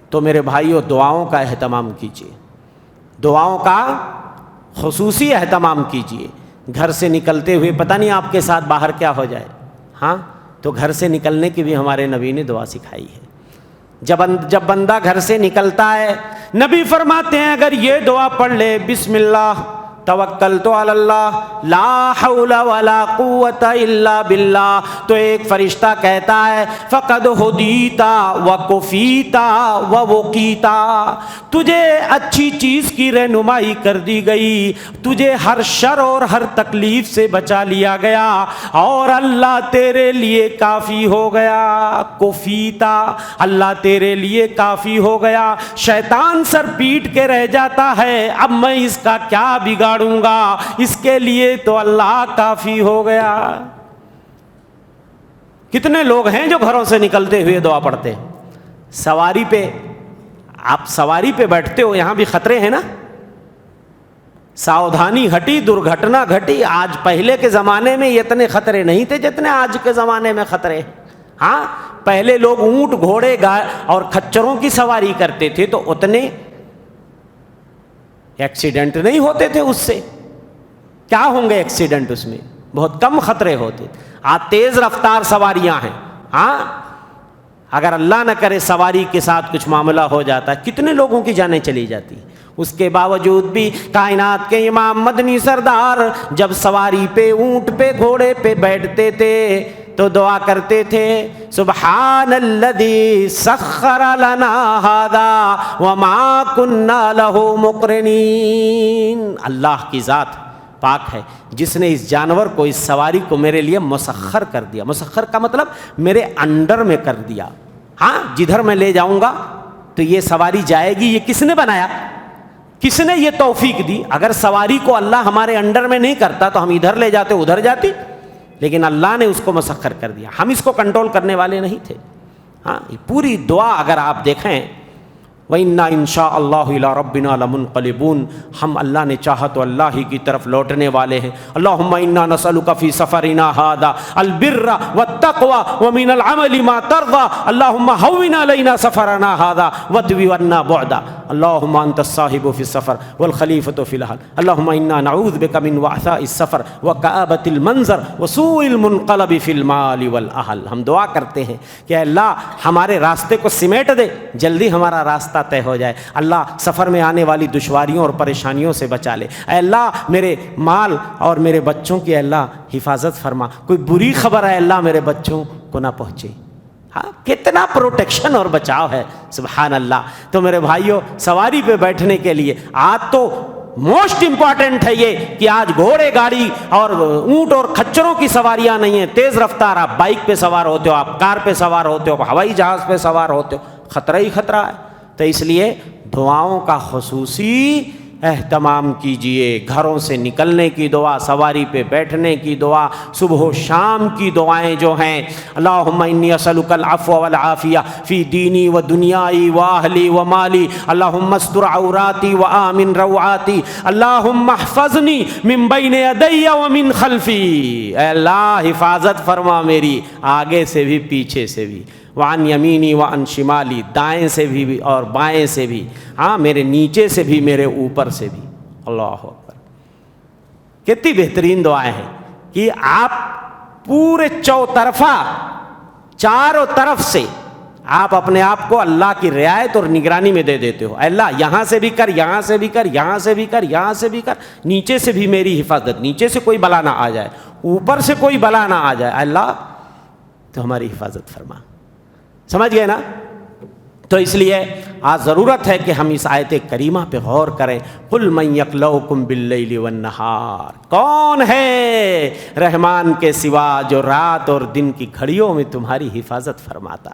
تو میرے بھائیوں دعاؤں کا اہتمام کیجیے، دعاؤں کا خصوصی اہتمام کیجیے۔ گھر سے نکلتے ہوئے پتہ نہیں آپ کے ساتھ باہر کیا ہو جائے، ہاں، تو گھر سے نکلنے کی بھی ہمارے نبی نے دعا سکھائی ہے۔ جب بندہ گھر سے نکلتا ہے، نبی فرماتے ہیں اگر یہ دعا پڑھ لے، بسم اللہ توکلت علی اللہ لا حول ولا قوت الا باللہ، تو ایک فرشتہ کہتا ہے فقد ہدیتا وکفیتا ووقیتا، تجھے اچھی چیز کی رہنمائی کر دی گئی، تجھے ہر شر اور ہر تکلیف سے بچا لیا گیا، اور اللہ تیرے لیے کافی ہو گیا۔ کفیتا، اللہ تیرے لیے کافی ہو گیا۔ شیطان سر پیٹ کے رہ جاتا ہے، اب میں اس کا کیا بگاڑوں گا، اس کے لیے تو اللہ کافی ہو گیا۔ کتنے لوگ ہیں جو گھروں سے نکلتے ہوئے دعا پڑھتے ہیں؟ سواری پہ، آپ سواری پہ بیٹھتے ہو، یہاں بھی خطرے ہیں نا، ساودھانی ہٹی درگھٹنا گھٹی۔ آج پہلے کے زمانے میں اتنے خطرے نہیں تھے جتنے آج کے زمانے میں خطرے ہیں۔ ہاں، پہلے لوگ اونٹ گھوڑے اور کھچروں کی سواری کرتے تھے تو اتنے ایکسیڈنٹ نہیں ہوتے تھے، اس سے کیا ہوں گے ایکسیڈنٹ، اس میں بہت کم خطرے ہوتے۔ آج تیز رفتار سواریاں ہیں، ہاں، اگر اللہ نہ کرے سواری کے ساتھ کچھ معاملہ ہو جاتا ہے، کتنے لوگوں کی جانیں چلی جاتی۔ اس کے باوجود بھی کائنات کے امام مدنی سردار جب سواری پہ، اونٹ پہ، گھوڑے پہ بیٹھتے تھے تو دعا کرتے تھے سبحان الذی سخر لنا ھذا وما كنا له مقرنین، اللہ کی ذات پاک ہے جس نے اس جانور کو، اس سواری کو میرے لیے مسخر کر دیا۔ مسخر کا مطلب میرے انڈر میں کر دیا۔ ہاں، جدھر میں لے جاؤں گا تو یہ سواری جائے گی۔ یہ کس نے بنایا؟ کس نے یہ توفیق دی؟ اگر سواری کو اللہ ہمارے انڈر میں نہیں کرتا تو ہم ادھر لے جاتے ادھر جاتی، لیکن اللہ نے اس کو مسخر کر دیا، ہم اس کو کنٹرول کرنے والے نہیں تھے۔ ہاں، پوری دعا اگر آپ دیکھیں، وَإِنَّا إِن شَاءَ اللَّهُ إِلَىٰ رَبِّنَا لَمُنْقَلِبُونَ، ہم اللہ نے چاہا تو اللہ ہی کی طرف لوٹنے والے ہیں۔ اللہم انا نسألک فی سفرنا ھذا البر والتقوى ومن العمل ما ترضى، اللہم ہون علینا سفرنا ھذا واطوی عنا بعدا، اللہم انت الصاحب فی السفر والخلیفۃ فی الاہل، اللہم انا نعوذ بک من وعثاء السفر وکآبۃ المنظر وسوء المنقلب فی المال والاہل۔ ہم دعا کرتے ہیں کہ اللہ ہمارے راستے کو سمیٹ دے، جلدی ہمارا راستہ طے ہو جائے، اللہ سفر میں آنے والی دشواریوں اور پریشانیوں سے بچا لے، اے اللہ میرے مال اور میرے بچوں کی اللہ حفاظت فرما، کوئی بری خبر ہے اللہ میرے بچوں کو نہ پہنچے۔ ہاں، کتنا پروٹیکشن اور بچاؤ ہے، سبحان اللہ۔ تو میرے بھائیوں، سواری پہ بیٹھنے کے لیے آج تو موسٹ امپورٹنٹ ہے یہ کہ آج گھوڑے گاڑی اور اونٹ اور کھچروں کی سواریاں نہیں ہیں، تیز رفتار، آپ بائک پہ سوار ہوتے ہو، آپ کار پہ سوار ہوتے ہو، ہوائی جہاز پہ سوار ہوتے ہو، خطرہ ہی خطرہ ہے۔ تو اس لیے دعاؤں کا خصوصی اہتمام کیجئے، گھروں سے نکلنے کی دعا، سواری پہ بیٹھنے کی دعا، صبح و شام کی دعائیں جو ہیں، اللہم انی اسألک العفو والعافیہ فی دینی و دنیای و اہلی و مالی، اللہم استر عوراتی و آمن روعاتی، اللہم احفظنی من بین یدی و من خلفی، اے اللہ حفاظت فرما میری آگے سے بھی پیچھے سے بھی، وعن یمینی وعن شمالی، دائیں سے بھی اور بائیں سے بھی، ہاں میرے نیچے سے بھی میرے اوپر سے بھی۔ اللہ اکبر، کتنی بہترین دعائیں ہیں کہ آپ پورے چوطرفہ چاروں طرف سے آپ اپنے آپ کو اللہ کی رعایت اور نگرانی میں دے دیتے ہو۔ اے اللہ یہاں سے بھی کر، یہاں سے بھی کر، یہاں سے بھی کر، یہاں سے بھی کر، نیچے سے بھی میری حفاظت، نیچے سے کوئی بلا نہ آ جائے، اوپر سے کوئی بلا نہ آ جائے، اے اللہ تو ہماری حفاظت فرما۔ سمجھ گئے نا؟ تو اس لیے آج ضرورت ہے کہ ہم اس آیت کریمہ پہ غور کریں۔ قُلْ مَن يَكْلَؤُكُمْ بِاللَّيْلِ وَالنَّهَارِ، کون ہے رحمان کے سوا جو رات اور دن کی گھڑیوں میں تمہاری حفاظت فرماتا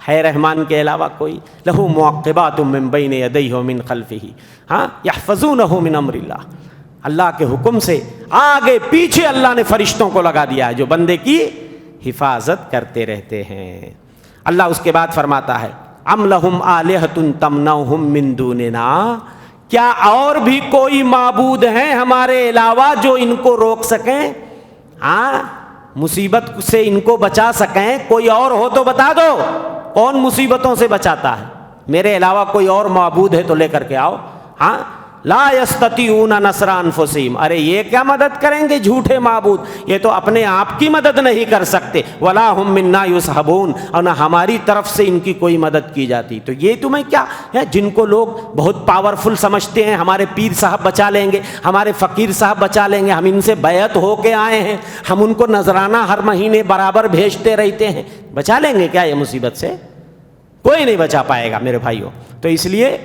ہے رحمان کے علاوہ کوئی؟ لَهُ مُعَقِّبَاتٌ مِّن بَيْنِ يَدَيْهِ وَمِن خَلْفِهِ، ہاں يَحْفَظُونَهُ مِنْ أَمْرِ اللَّهِ، اللہ کے حکم سے آگے پیچھے اللہ نے فرشتوں کو لگا دیا ہے جو بندے کی حفاظت کرتے رہتے ہیں۔ اللہ اس کے بعد فرماتا ہے ام لہم آلہۃ تمنعہم من دوننا، کیا اور بھی کوئی معبود ہیں ہمارے علاوہ جو ان کو روک سکیں، ہاں مصیبت سے ان کو بچا سکیں؟ کوئی اور ہو تو بتا دو، کون مصیبتوں سے بچاتا ہے؟ میرے علاوہ کوئی اور معبود ہے تو لے کر کے آؤ۔ ہاں، لا یستطیعون نصر انفسہم، ارے یہ کیا مدد کریں گے جھوٹے معبود، یہ تو اپنے آپ کی مدد نہیں کر سکتے، ولا ہم منا یصحبون، اور نہ ہماری طرف سے ان کی کوئی مدد کی جاتی۔ تو یہ تمہیں کیا ہے، جن کو لوگ بہت پاورفل سمجھتے ہیں، ہمارے پیر صاحب بچا لیں گے، ہمارے فقیر صاحب بچا لیں گے، ہم ان سے بیعت ہو کے آئے ہیں، ہم ان کو نذرانہ ہر مہینے برابر بھیجتے رہتے ہیں، بچا لیں گے کیا یہ مصیبت سے؟ کوئی نہیں بچا پائے گا میرے بھائیوں۔ تو اس لیے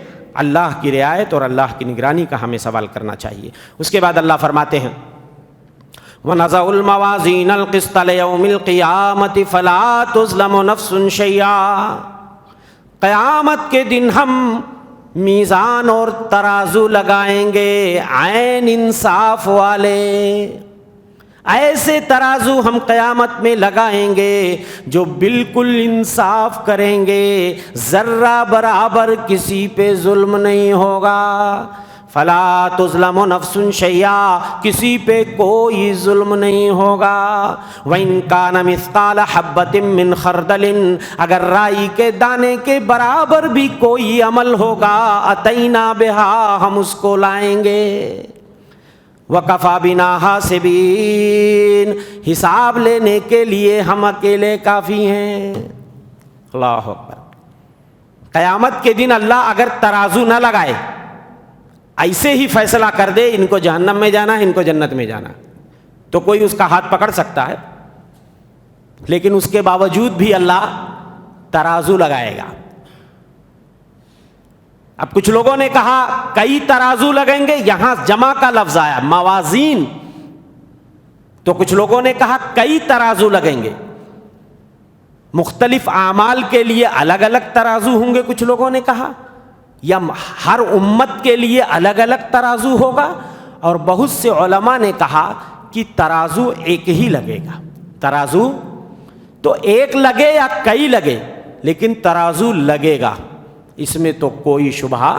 اللہ کی رعایت اور اللہ کی نگرانی کا ہمیں سوال کرنا چاہیے۔ اس کے بعد اللہ فرماتے ہیں وَنَضَعُ الْمَوَازِينَ الْقِسْطَ لِيَوْمِ الْقِيَامَةِ فَلَا تُظْلَمُ نَفْسٌ شَيْئًا، قیامت کے دن ہم میزان اور ترازو لگائیں گے، عین انصاف والے، ایسے ترازو ہم قیامت میں لگائیں گے جو بالکل انصاف کریں گے، ذرہ برابر کسی پہ ظلم نہیں ہوگا۔ فلا تظلم نفس شیئا، کسی پہ کوئی ظلم نہیں ہوگا۔ وَإِن كَانَ مِثْقَالَ حَبَّةٍ مِّنْ خَرْدَلٍ، اگر رائی کے دانے کے برابر بھی کوئی عمل ہوگا، أَتَيْنَا بِهَا، ہم اس کو لائیں گے۔ وَكَفَى بِنَا حَاسِبِينَ، حساب لینے کے لیے ہم اکیلے کافی ہیں۔ اللہ اکبر۔ قیامت کے دن اللہ اگر ترازو نہ لگائے، ایسے ہی فیصلہ کر دے ان کو جہنم میں جانا ہے، ان کو جنت میں جانا، تو کوئی اس کا ہاتھ پکڑ سکتا ہے؟ لیکن اس کے باوجود بھی اللہ ترازو لگائے گا۔ اب کچھ لوگوں نے کہا کئی ترازو لگیں گے، یہاں جمع کا لفظ آیا موازین، تو کچھ لوگوں نے کہا کئی ترازو لگیں گے، مختلف اعمال کے لیے الگ الگ ترازو ہوں گے، کچھ لوگوں نے کہا، یا ہر امت کے لیے الگ الگ ترازو ہوگا، اور بہت سے علماء نے کہا کہ ترازو ایک ہی لگے گا، ترازو تو ایک لگے یا کئی لگے، لیکن ترازو لگے گا، اس میں تو کوئی شبہ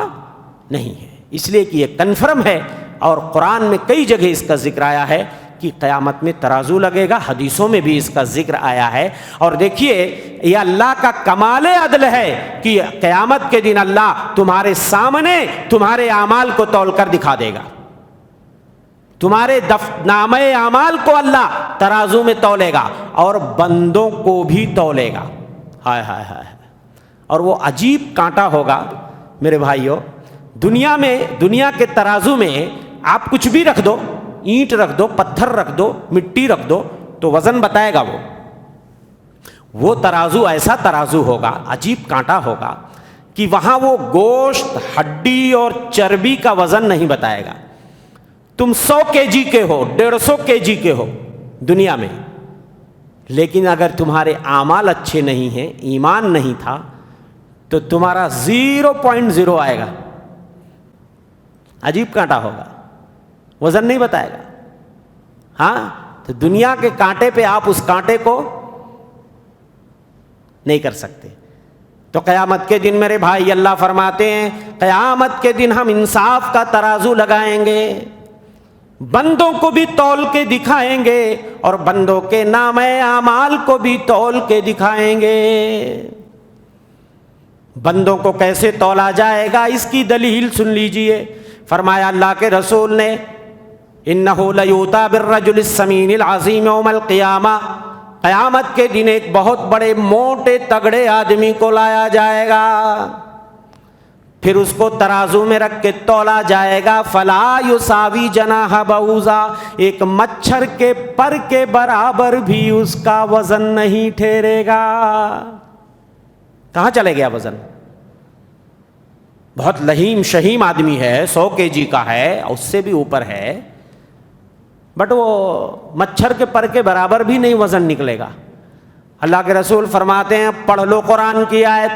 نہیں ہے، اس لیے کہ یہ کنفرم ہے، اور قرآن میں کئی جگہ اس کا ذکر آیا ہے کہ قیامت میں ترازو لگے گا، حدیثوں میں بھی اس کا ذکر آیا ہے۔ اور دیکھیے یہ اللہ کا کمال عدل ہے کہ قیامت کے دن اللہ تمہارے سامنے تمہارے اعمال کو تول کر دکھا دے گا، تمہارے نامہ اعمال کو اللہ ترازو میں تولے گا اور بندوں کو بھی تولے گا۔ ہائے ہائے ہائے، اور وہ عجیب کانٹا ہوگا میرے بھائیوں، دنیا کے ترازو میں آپ کچھ بھی رکھ دو، اینٹ رکھ دو، پتھر رکھ دو، مٹی رکھ دو تو وزن بتائے گا وہ ترازو ایسا ترازو ہوگا، عجیب کانٹا ہوگا کہ وہاں وہ گوشت، ہڈی اور چربی کا وزن نہیں بتائے گا۔ تم 100 kg کے ہو، 150 kg کے ہو دنیا میں، لیکن اگر تمہارے اعمال اچھے نہیں ہیں، ایمان نہیں تھا، تو تمہارا 0.0 آئے گا۔ عجیب کانٹا ہوگا، وزن نہیں بتائے گا۔ ہاں تو دنیا کے کانٹے پہ آپ اس کانٹے کو نہیں کر سکتے۔ تو قیامت کے دن میرے بھائی اللہ فرماتے ہیں قیامت کے دن ہم انصاف کا ترازو لگائیں گے، بندوں کو بھی تول کے دکھائیں گے اور بندوں کے نامہ اعمال کو بھی تول کے دکھائیں گے۔ بندوں کو کیسے تولا جائے گا اس کی دلیل سن لیجئے۔ فرمایا اللہ کے رسول نے انہ لیؤتی بالرجل السمین العظیم یوم القیامہ، قیامت کے دن ایک بہت بڑے موٹے تگڑے آدمی کو لایا جائے گا، پھر اس کو ترازو میں رکھ کے تولا جائے گا، فلا یساوی جناح بعوضہ، ایک مچھر کے پر کے برابر بھی اس کا وزن نہیں ٹھہرے گا۔ کہاں چلے گیا وزن؟ بہت لہیم شہیم آدمی ہے، 100 kg کا ہے، اس سے بھی اوپر ہے، بٹ وہ مچھر کے پر کے برابر بھی نہیں وزن نکلے گا۔ اللہ کے رسول فرماتے ہیں پڑھ لو قرآن کی آیت،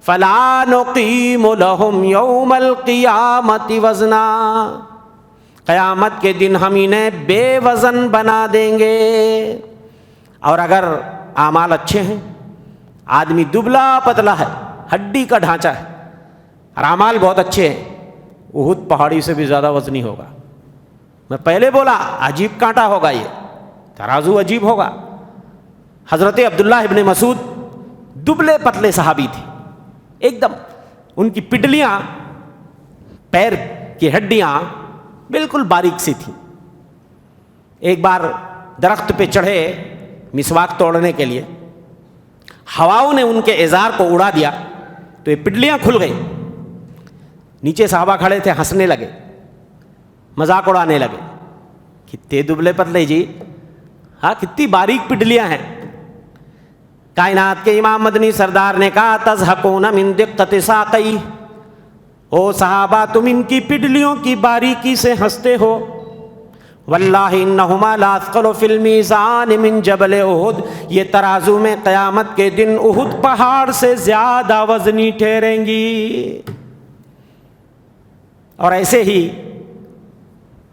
فَلَا نُقِيمُ لَهُمْ يَوْمَ الْقِيَامَةِ وَزْنًا، قیامت کے دن ہم انہیں بے وزن بنا دیں گے۔ اور اگر اعمال اچھے ہیں، آدمی دبلا پتلا ہے، ہڈی کا ڈھانچہ ہے، اور اعمال بہت اچھے ہیں، احد پہاڑی سے بھی زیادہ وزنی ہوگا۔ میں پہلے بولا عجیب کانٹا ہوگا، یہ ترازو عجیب ہوگا۔ حضرت عبداللہ ابن مسعود دبلے پتلے صحابی تھے، ایک دم ان کی پڈلیاں، پیر کی ہڈیاں بالکل باریک سی تھیں۔ ایک بار درخت پہ چڑھے مسواک توڑنے کے لیے، ہواؤں نے ان کے ازار کو اڑا دیا تو یہ پڈلیاں کھل گئی۔ نیچے صحابہ کھڑے تھے، ہنسنے لگے، مذاق اڑانے لگے، کتنے دبلے پتلے جی، ہاں کتنی باریک پڈلیاں ہیں۔ کائنات کے امام مدنی سردار نے کہا تضحکون من دقت ساقی، او صحابہ تم ان کی پڈلیوں کی باریکی سے ہنستے ہو، واللہ انہما لاثقل فی المیزان من جبل احد، یہ ترازو میں قیامت کے دن احد پہاڑ سے زیادہ وزنی ٹھہریں گی۔ اور ایسے ہی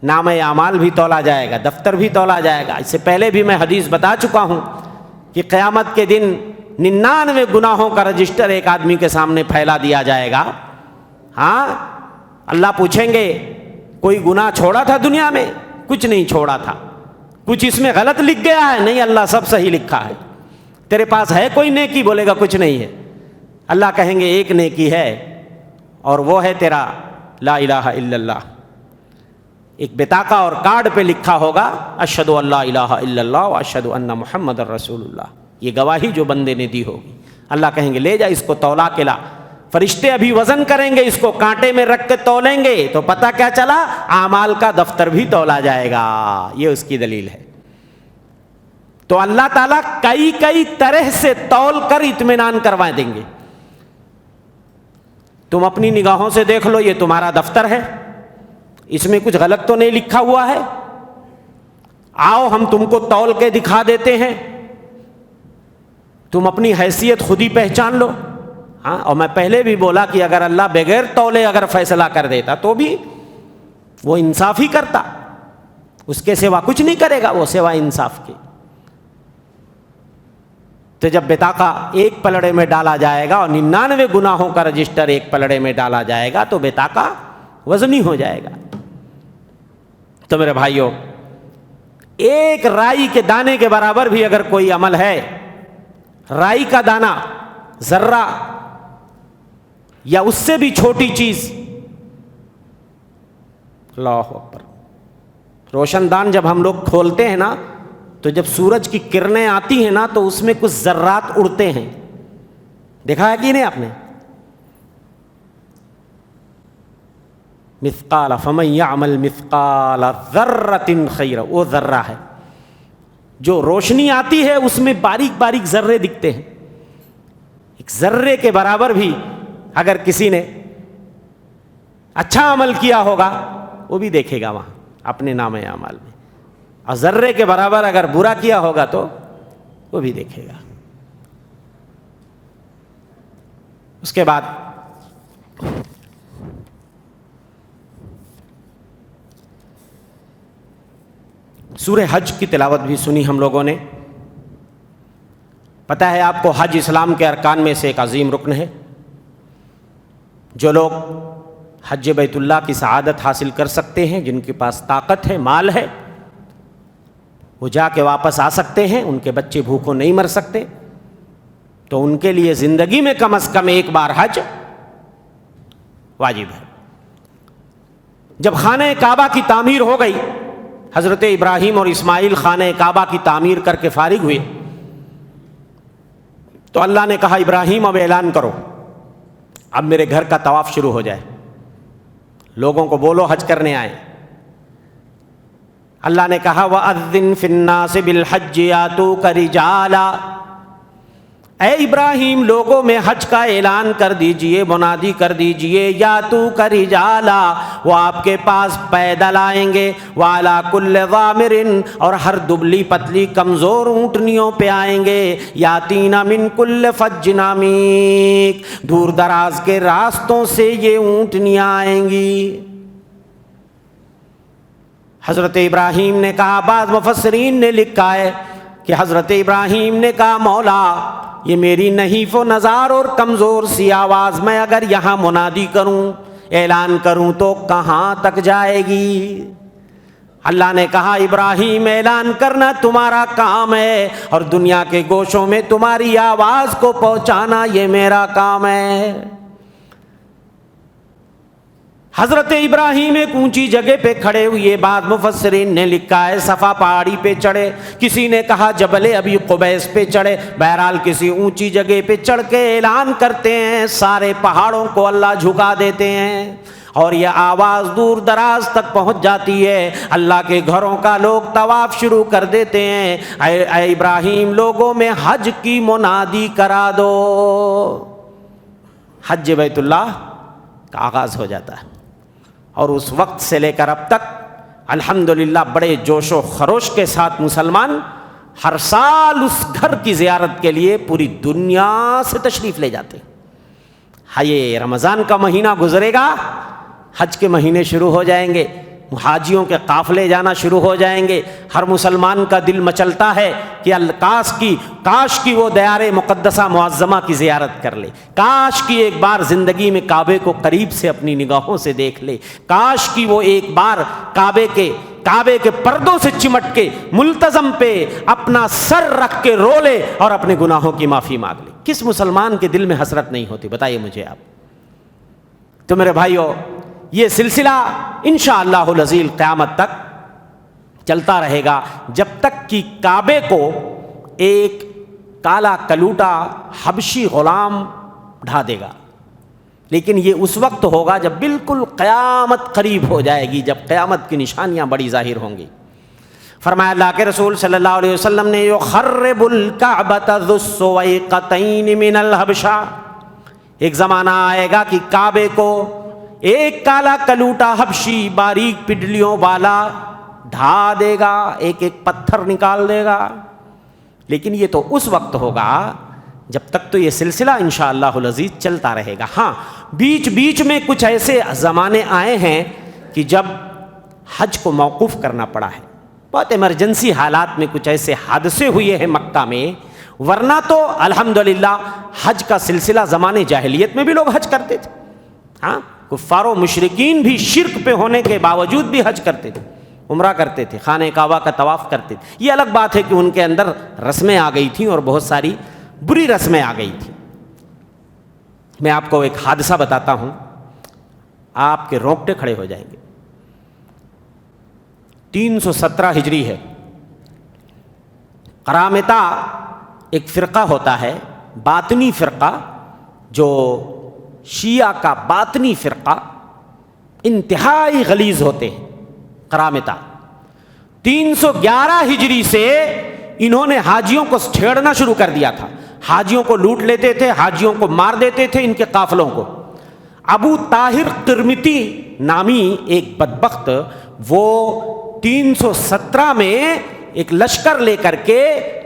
نام اعمال بھی تولا جائے گا، دفتر بھی تولا جائے گا۔ اس سے پہلے بھی میں حدیث بتا چکا ہوں کہ قیامت کے دن 99 گناہوں کا رجسٹر ایک آدمی کے سامنے پھیلا دیا جائے گا۔ ہاں اللہ پوچھیں گے کوئی گناہ چھوڑا تھا دنیا میں؟ کچھ نہیں چھوڑا تھا۔ کچھ اس میں غلط لکھ گیا ہے؟ نہیں اللہ سب صحیح لکھا ہے۔ تیرے پاس ہے کوئی نیکی؟ بولے گا کچھ نہیں ہے۔ اللہ کہیں گے ایک نیکی ہے اور وہ ہے تیرا لا الہ الا اللہ۔ ایک بطاقہ اور کارڈ پہ لکھا ہوگا اشہد ان لا الہ الا اللہ و اشہد ان محمد رسول اللہ، یہ گواہی جو بندے نے دی ہوگی۔ اللہ کہیں گے لے جا اس کو تولا کے لا۔ فرشتے ابھی وزن کریں گے، اس کو کانٹے میں رکھ کے تولیں گے تو پتہ کیا چلا؟ اعمال کا دفتر بھی تولا جائے گا۔ یہ اس کی دلیل ہے۔ تو اللہ تعالیٰ کئی طرح سے تول کر اطمینان کروا دیں گے۔ تم اپنی نگاہوں سے دیکھ لو، یہ تمہارا دفتر ہے، اس میں کچھ غلط تو نہیں لکھا ہوا ہے، آؤ ہم تم کو تول کے دکھا دیتے ہیں، تم اپنی حیثیت خود ہی پہچان لو۔ ہاں اور میں پہلے بھی بولا کہ اگر اللہ بغیر تولے اگر فیصلہ کر دیتا تو بھی وہ انصاف ہی کرتا، اس کے سوا کچھ نہیں کرے گا وہ سوا انصاف کے۔ تو جب بطاقہ ایک پلڑے میں ڈالا جائے گا اور 99 گناہوں کا رجسٹر ایک پلڑے میں ڈالا جائے گا تو بطاقہ وزنی ہو جائے گا۔ تو میرے بھائیوں، ایک رائی کے دانے کے برابر بھی اگر کوئی عمل ہے، رائی کا دانہ، ذرہ یا اس سے بھی چھوٹی چیز، اللہ اکبر، روشن دان جب ہم لوگ کھولتے ہیں نا تو جب سورج کی کرنیں آتی ہیں نا تو اس میں کچھ ذرات اڑتے ہیں، دیکھا ہے کہ نہیں آپ نے؟ مثقال فمن یعمل مثقال ذرۃ خیرا، وہ ذرہ ہے جو روشنی آتی ہے، اس میں باریک باریک ذرے دکھتے ہیں۔ ایک ذرے کے برابر بھی اگر کسی نے اچھا عمل کیا ہوگا وہ بھی دیکھے گا وہاں اپنے نام اعمال میں، اور ذرے کے برابر اگر برا کیا ہوگا تو وہ بھی دیکھے گا۔ اس کے بعد سورہ حج کی تلاوت بھی سنی ہم لوگوں نے۔ پتہ ہے آپ کو حج اسلام کے ارکان میں سے ایک عظیم رکن ہے۔ جو لوگ حج بیت اللہ کی سعادت حاصل کر سکتے ہیں، جن کے پاس طاقت ہے، مال ہے، وہ جا کے واپس آ سکتے ہیں، ان کے بچے بھوکوں نہیں مر سکتے، تو ان کے لیے زندگی میں کم از کم ایک بار حج واجب ہے۔ جب خانہ کعبہ کی تعمیر ہو گئی، حضرت ابراہیم اور اسماعیل خانہ کعبہ کی تعمیر کر کے فارغ ہوئے، تو اللہ نے کہا ابراہیم اب اعلان کرو، اب میرے گھر کا طواف شروع ہو جائے، لوگوں کو بولو حج کرنے آئیں۔ اللہ نے کہا وَأَذِّن فِي النَّاسِ بِالْحَجِّ يَأْتُوكَ رِجَالًا، اے ابراہیم لوگوں میں حج کا اعلان کر دیجئے، منادی کر دیجئے، یاتوک رجالا، وہ آپ کے پاس پیدل آئیں گے، وعلی کل ضامر، اور ہر دبلی پتلی کمزور اونٹنیوں پہ آئیں گے، یاتینا من کل فج عمیق، دور دراز کے راستوں سے یہ اونٹنیاں آئیں گی۔ حضرت ابراہیم نے کہا، بعض مفسرین نے لکھا ہے کہ حضرت ابراہیم نے کہا مولا یہ میری نحیف و نزار اور کمزور سی آواز میں اگر یہاں منادی کروں، اعلان کروں تو کہاں تک جائے گی؟ اللہ نے کہا ابراہیم اعلان کرنا تمہارا کام ہے، اور دنیا کے گوشوں میں تمہاری آواز کو پہنچانا یہ میرا کام ہے۔ حضرت ابراہیم ایک اونچی جگہ پہ کھڑے ہوئے، بعض مفسرین نے لکھا ہے صفا پہاڑی پہ چڑھے، کسی نے کہا جبل ابی قبیس پہ چڑھے، بہرحال کسی اونچی جگہ پہ چڑھ کے اعلان کرتے ہیں، سارے پہاڑوں کو اللہ جھکا دیتے ہیں اور یہ آواز دور دراز تک پہنچ جاتی ہے، اللہ کے گھروں کا لوگ طواف شروع کر دیتے ہیں، اے ابراہیم لوگوں میں حج کی منادی کرا دو۔ حج بیت اللہ کا آغاز ہو جاتا ہے، اور اس وقت سے لے کر اب تک الحمدللہ بڑے جوش و خروش کے ساتھ مسلمان ہر سال اس گھر کی زیارت کے لیے پوری دنیا سے تشریف لے جاتے ہیں۔ یہ رمضان کا مہینہ گزرے گا، حج کے مہینے شروع ہو جائیں گے، حاجیوں کے قافلے جانا شروع ہو جائیں گے، ہر مسلمان کا دل مچلتا ہے کہ کاش کی وہ دیار مقدسہ معظمہ کی زیارت کر لے، کاش کی ایک بار زندگی میں کعبے کو قریب سے اپنی نگاہوں سے دیکھ لے، کاش کی وہ ایک بار کعبے کے پردوں سے چمٹ کے ملتزم پہ اپنا سر رکھ کے رو لے اور اپنے گناہوں کی معافی مانگ لے۔ کس مسلمان کے دل میں حسرت نہیں ہوتی؟ بتائیے مجھے آپ۔ تو میرے بھائیو، یہ سلسلہ انشاءاللہ العزیز قیامت تک چلتا رہے گا، جب تک کہ کعبے کو ایک کالا کلوٹا حبشی غلام ڈھا دے گا۔ لیکن یہ اس وقت ہوگا جب بالکل قیامت قریب ہو جائے گی، جب قیامت کی نشانیاں بڑی ظاہر ہوں گی۔ فرمایا اللہ کے رسول صلی اللہ علیہ وسلم نے، یخرب الکعبۃ ذو السویقتین من الحبشہ، ایک زمانہ آئے گا کہ کعبے کو ایک کالا کلوٹا حبشی باریک پڈلیوں والا ڈھا دے گا، ایک ایک پتھر نکال دے گا۔ لیکن یہ تو اس وقت ہوگا، جب تک تو یہ سلسلہ انشاءاللہ العزیز چلتا رہے گا۔ ہاں، بیچ بیچ میں کچھ ایسے زمانے آئے ہیں کہ جب حج کو موقوف کرنا پڑا ہے، بہت ایمرجنسی حالات میں کچھ ایسے حادثے ہوئے ہیں مکہ میں، ورنہ تو الحمدللہ حج کا سلسلہ زمانے جاہلیت میں بھی لوگ حج کرتے تھے. ہاں کفار و مشرکین بھی شرک پہ ہونے کے باوجود بھی حج کرتے تھے, عمرہ کرتے تھے, خانہ کعبہ کا طواف کرتے تھے. یہ الگ بات ہے کہ ان کے اندر رسمیں آ گئی تھیں اور بہت ساری بری رسمیں آ گئی تھیں. میں آپ کو ایک حادثہ بتاتا ہوں, آپ کے رونگٹے کھڑے ہو جائیں گے. 317 ہجری ہے. قرامطہ ایک فرقہ ہوتا ہے, باطنی فرقہ, جو شیعہ کا باطنی فرقہ, انتہائی غلیظ ہوتے ہیں قرامطہ. 311 ہجری سے انہوں نے حاجیوں کو چھیڑنا شروع کر دیا تھا. حاجیوں کو لوٹ لیتے تھے, حاجیوں کو مار دیتے تھے, ان کے قافلوں کو. ابو طاہر قرمطی نامی ایک بدبخت, وہ 317 میں ایک لشکر لے کر کے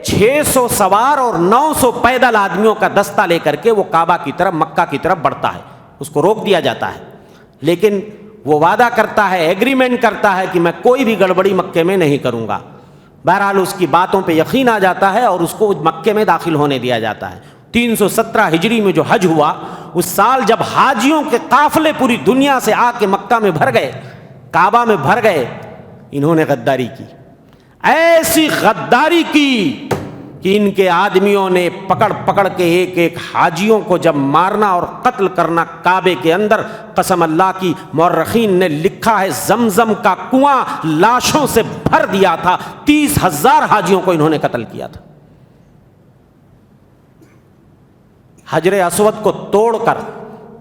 600 سوار اور 900 پیدل آدمیوں کا دستہ لے کر کے وہ کعبہ کی طرف, مکہ کی طرف بڑھتا ہے. اس کو روک دیا جاتا ہے, لیکن وہ وعدہ کرتا ہے, ایگریمنٹ کرتا ہے کہ میں کوئی بھی گڑبڑی مکے میں نہیں کروں گا. بہرحال اس کی باتوں پہ یقین آ جاتا ہے اور اس کو مکے میں داخل ہونے دیا جاتا ہے. 317 ہجری میں جو حج ہوا, اس سال جب حاجیوں کے قافلے پوری دنیا سے آ کے مکہ میں بھر گئے, کعبہ میں بھر گئے, انہوں نے غداری کی, ایسی غداری کی کہ ان کے آدمیوں نے پکڑ پکڑ کے ایک ایک حاجیوں کو جب مارنا اور قتل کرنا کعبے کے اندر, قسم اللہ کی, مورخین نے لکھا ہے زمزم کا کنواں لاشوں سے بھر دیا تھا. 30,000 حاجیوں کو انہوں نے قتل کیا تھا. حجر اسود کو توڑ کر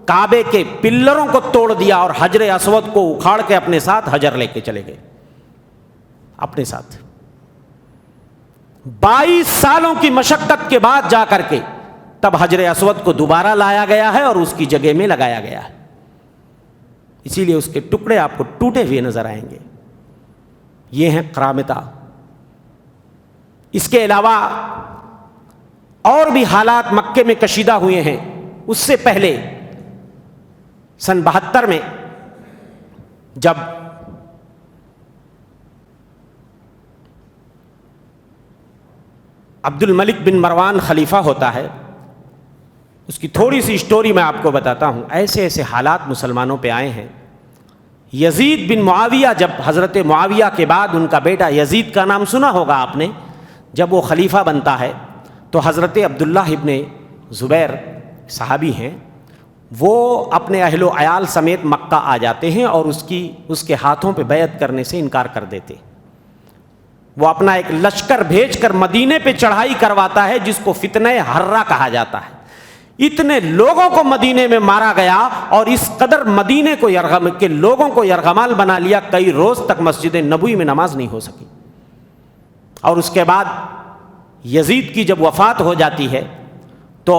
کعبے کے پلروں کو توڑ دیا اور حجر اسود کو اکھاڑ کے اپنے ساتھ حجر لے کے چلے گئے اپنے ساتھ. 22 سالوں کی مشقت کے بعد جا کر کے تب حجر اسود کو دوبارہ لایا گیا ہے اور اس کی جگہ میں لگایا گیا ہے. اسی لیے اس کے ٹکڑے آپ کو ٹوٹے ہوئے نظر آئیں گے. یہ ہیں قرامطہ. اس کے علاوہ اور بھی حالات مکے میں کشیدہ ہوئے ہیں. اس سے پہلے سن 72 میں جب عبد الملک بن مروان خلیفہ ہوتا ہے, اس کی تھوڑی سی اسٹوری میں آپ کو بتاتا ہوں. ایسے ایسے حالات مسلمانوں پہ آئے ہیں. یزید بن معاویہ, جب حضرت معاویہ کے بعد ان کا بیٹا یزید, کا نام سنا ہوگا آپ نے, جب وہ خلیفہ بنتا ہے تو حضرت عبداللہ ابن زبیر صحابی ہیں, وہ اپنے اہل و عیال سمیت مکہ آ جاتے ہیں اور اس کے ہاتھوں پہ بیعت کرنے سے انکار کر دیتے. وہ اپنا ایک لشکر بھیج کر مدینے پہ چڑھائی کرواتا ہے, جس کو فتنہ حرہ کہا جاتا ہے. اتنے لوگوں کو مدینے میں مارا گیا اور اس قدر مدینے کو لوگوں کو یرغمال بنا لیا, کئی روز تک مسجد نبوی میں نماز نہیں ہو سکی. اور اس کے بعد یزید کی جب وفات ہو جاتی ہے تو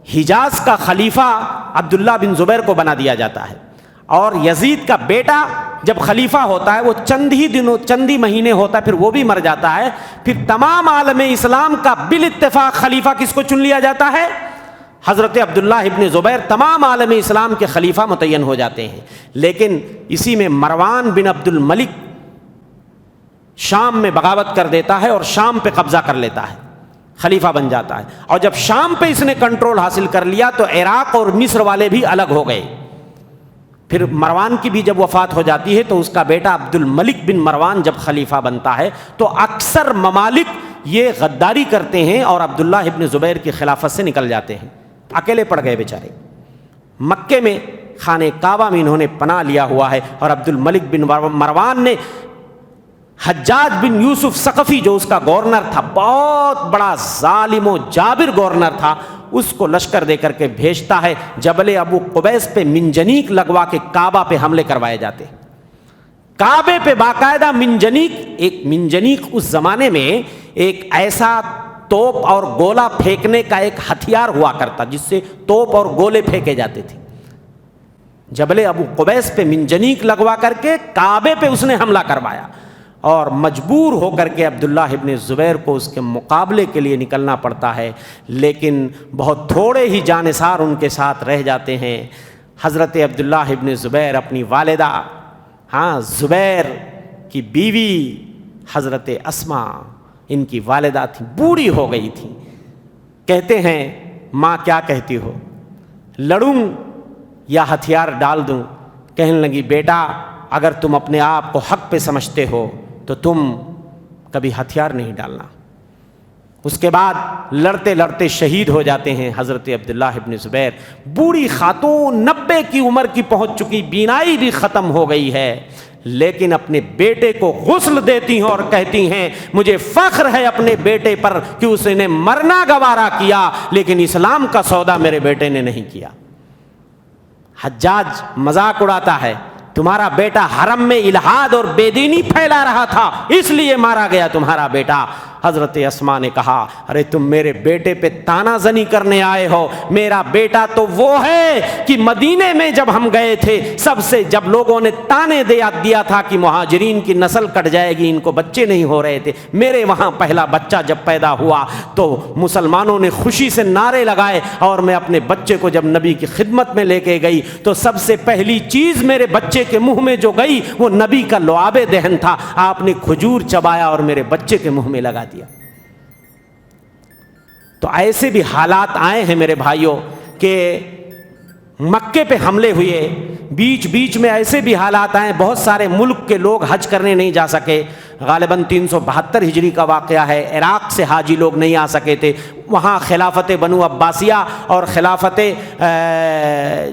حجاز کا خلیفہ عبداللہ بن زبیر کو بنا دیا جاتا ہے, اور یزید کا بیٹا جب خلیفہ ہوتا ہے وہ چند ہی مہینے ہوتا ہے, پھر وہ بھی مر جاتا ہے. پھر تمام عالم اسلام کا بالاتفاق خلیفہ کس کو چن لیا جاتا ہے؟ حضرت عبداللہ ابن زبیر تمام عالم اسلام کے خلیفہ متعین ہو جاتے ہیں. لیکن اسی میں مروان بن عبد الملک شام میں بغاوت کر دیتا ہے اور شام پہ قبضہ کر لیتا ہے, خلیفہ بن جاتا ہے. اور جب شام پہ اس نے کنٹرول حاصل کر لیا تو عراق اور مصر والے بھی الگ ہو گئے. پھر مروان کی بھی جب وفات ہو جاتی ہے تو اس کا بیٹا عبد الملک بن مروان جب خلیفہ بنتا ہے تو اکثر ممالک یہ غداری کرتے ہیں اور عبداللہ ابن زبیر کی خلافت سے نکل جاتے ہیں. اکیلے پڑ گئے بیچارے. مکے میں خانہ کعبہ میں انہوں نے پناہ لیا ہوا ہے, اور عبد الملک بن مروان نے حجاج بن یوسف ثقفی, جو اس کا گورنر تھا, بہت بڑا ظالم و جابر گورنر تھا, اس کو لشکر دے کر کے بھیجتا ہے. جبل ابو قبیس پہ منجنیق لگوا کے کعبہ پہ حملے کروائے جاتے. کعبے پہ باقاعدہ منجنیق اس زمانے میں ایک ایسا توپ اور گولا پھینکنے کا ایک ہتھیار ہوا کرتا جس سے توپ اور گولے پھینکے جاتے تھے. جبل ابو قبیس پہ منجنیق لگوا کر کے کعبے پہ اس نے حملہ کروایا, اور مجبور ہو کر کے عبداللہ ابن زبیر کو اس کے مقابلے کے لیے نکلنا پڑتا ہے. لیکن بہت تھوڑے ہی جانثار ان کے ساتھ رہ جاتے ہیں. حضرت عبداللہ ابن زبیر اپنی والدہ زبیر کی بیوی حضرت اسما ان کی والدہ تھی، بوڑھی ہو گئی تھی. کہتے ہیں ماں کیا کہتی ہو، لڑوں یا ہتھیار ڈال دوں؟ کہنے لگی بیٹا اگر تم اپنے آپ کو حق پہ سمجھتے ہو تو تم کبھی ہتھیار نہیں ڈالنا. اس کے بعد لڑتے لڑتے شہید ہو جاتے ہیں حضرت عبداللہ ابن زبیر. بوڑھی خاتون 90 کی عمر کی پہنچ چکی، بینائی بھی ختم ہو گئی ہے، لیکن اپنے بیٹے کو غسل دیتی ہیں اور کہتی ہیں مجھے فخر ہے اپنے بیٹے پر کہ اس نے مرنا گوارا کیا لیکن اسلام کا سودا میرے بیٹے نے نہیں کیا. حجاج مذاق اڑاتا ہے تمہارا بیٹا حرم میں الحاد اور بے دینی پھیلا رہا تھا اس لیے مارا گیا تمہارا بیٹا. حضرت اسماء نے کہا ارے تم میرے بیٹے پہ تانا زنی کرنے آئے ہو، میرا بیٹا تو وہ ہے کہ مدینے میں جب ہم گئے تھے سب سے جب لوگوں نے تانے دیا تھا کہ مہاجرین کی نسل کٹ جائے گی، ان کو بچے نہیں ہو رہے تھے، میرے وہاں پہلا بچہ جب پیدا ہوا تو مسلمانوں نے خوشی سے نعرے لگائے اور میں اپنے بچے کو جب نبی کی خدمت میں لے کے گئی تو سب سے پہلی چیز میرے بچے کے منہ میں جو گئی وہ نبی کا لعاب دہن تھا. آپ نے کھجور چبایا اور میرے بچے کے منہ میں لگا دیا. تو ایسے بھی حالات آئے ہیں میرے بھائیوں کہ مکے پہ حملے ہوئے، بیچ بیچ میں ایسے بھی حالات آئے، بہت سارے ملک کے لوگ حج کرنے نہیں جا سکے. غالباً 372 ہجری کا واقعہ ہے، عراق سے حاجی لوگ نہیں آ سکے تھے. وہاں خلافت بنو عباسیہ اور خلافت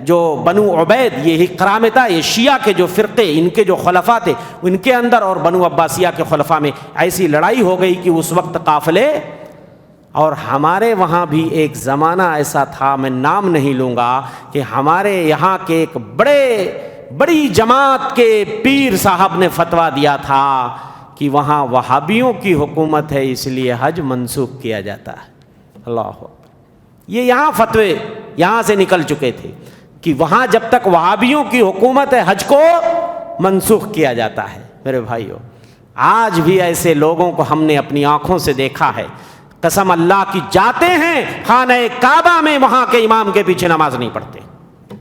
جو بنو عبید، یہ کرامتہ، یہ شیعہ کے جو فرقے، ان کے جو خلفاء تھے ان کے اندر اور بنو عباسیہ کے خلفاء میں ایسی لڑائی ہو گئی کہ اس وقت قافلے. اور ہمارے وہاں بھی ایک زمانہ ایسا تھا، میں نام نہیں لوں گا، کہ ہمارے یہاں کے ایک بڑی جماعت کے پیر صاحب نے فتویٰ دیا تھا کہ وہاں وہابیوں کی حکومت ہے اس لیے حج منسوخ کیا جاتا ہے. اللہ اکبر. یہ یہاں فتوے یہاں سے نکل چکے تھے کہ وہاں جب تک وہابیوں کی حکومت ہے حج کو منسوخ کیا جاتا ہے. میرے بھائیو آج بھی ایسے لوگوں کو ہم نے اپنی آنکھوں سے دیکھا ہے، قسم اللہ کی جاتے ہیں خانہ کعبہ میں وہاں کے امام کے پیچھے نماز نہیں پڑھتے.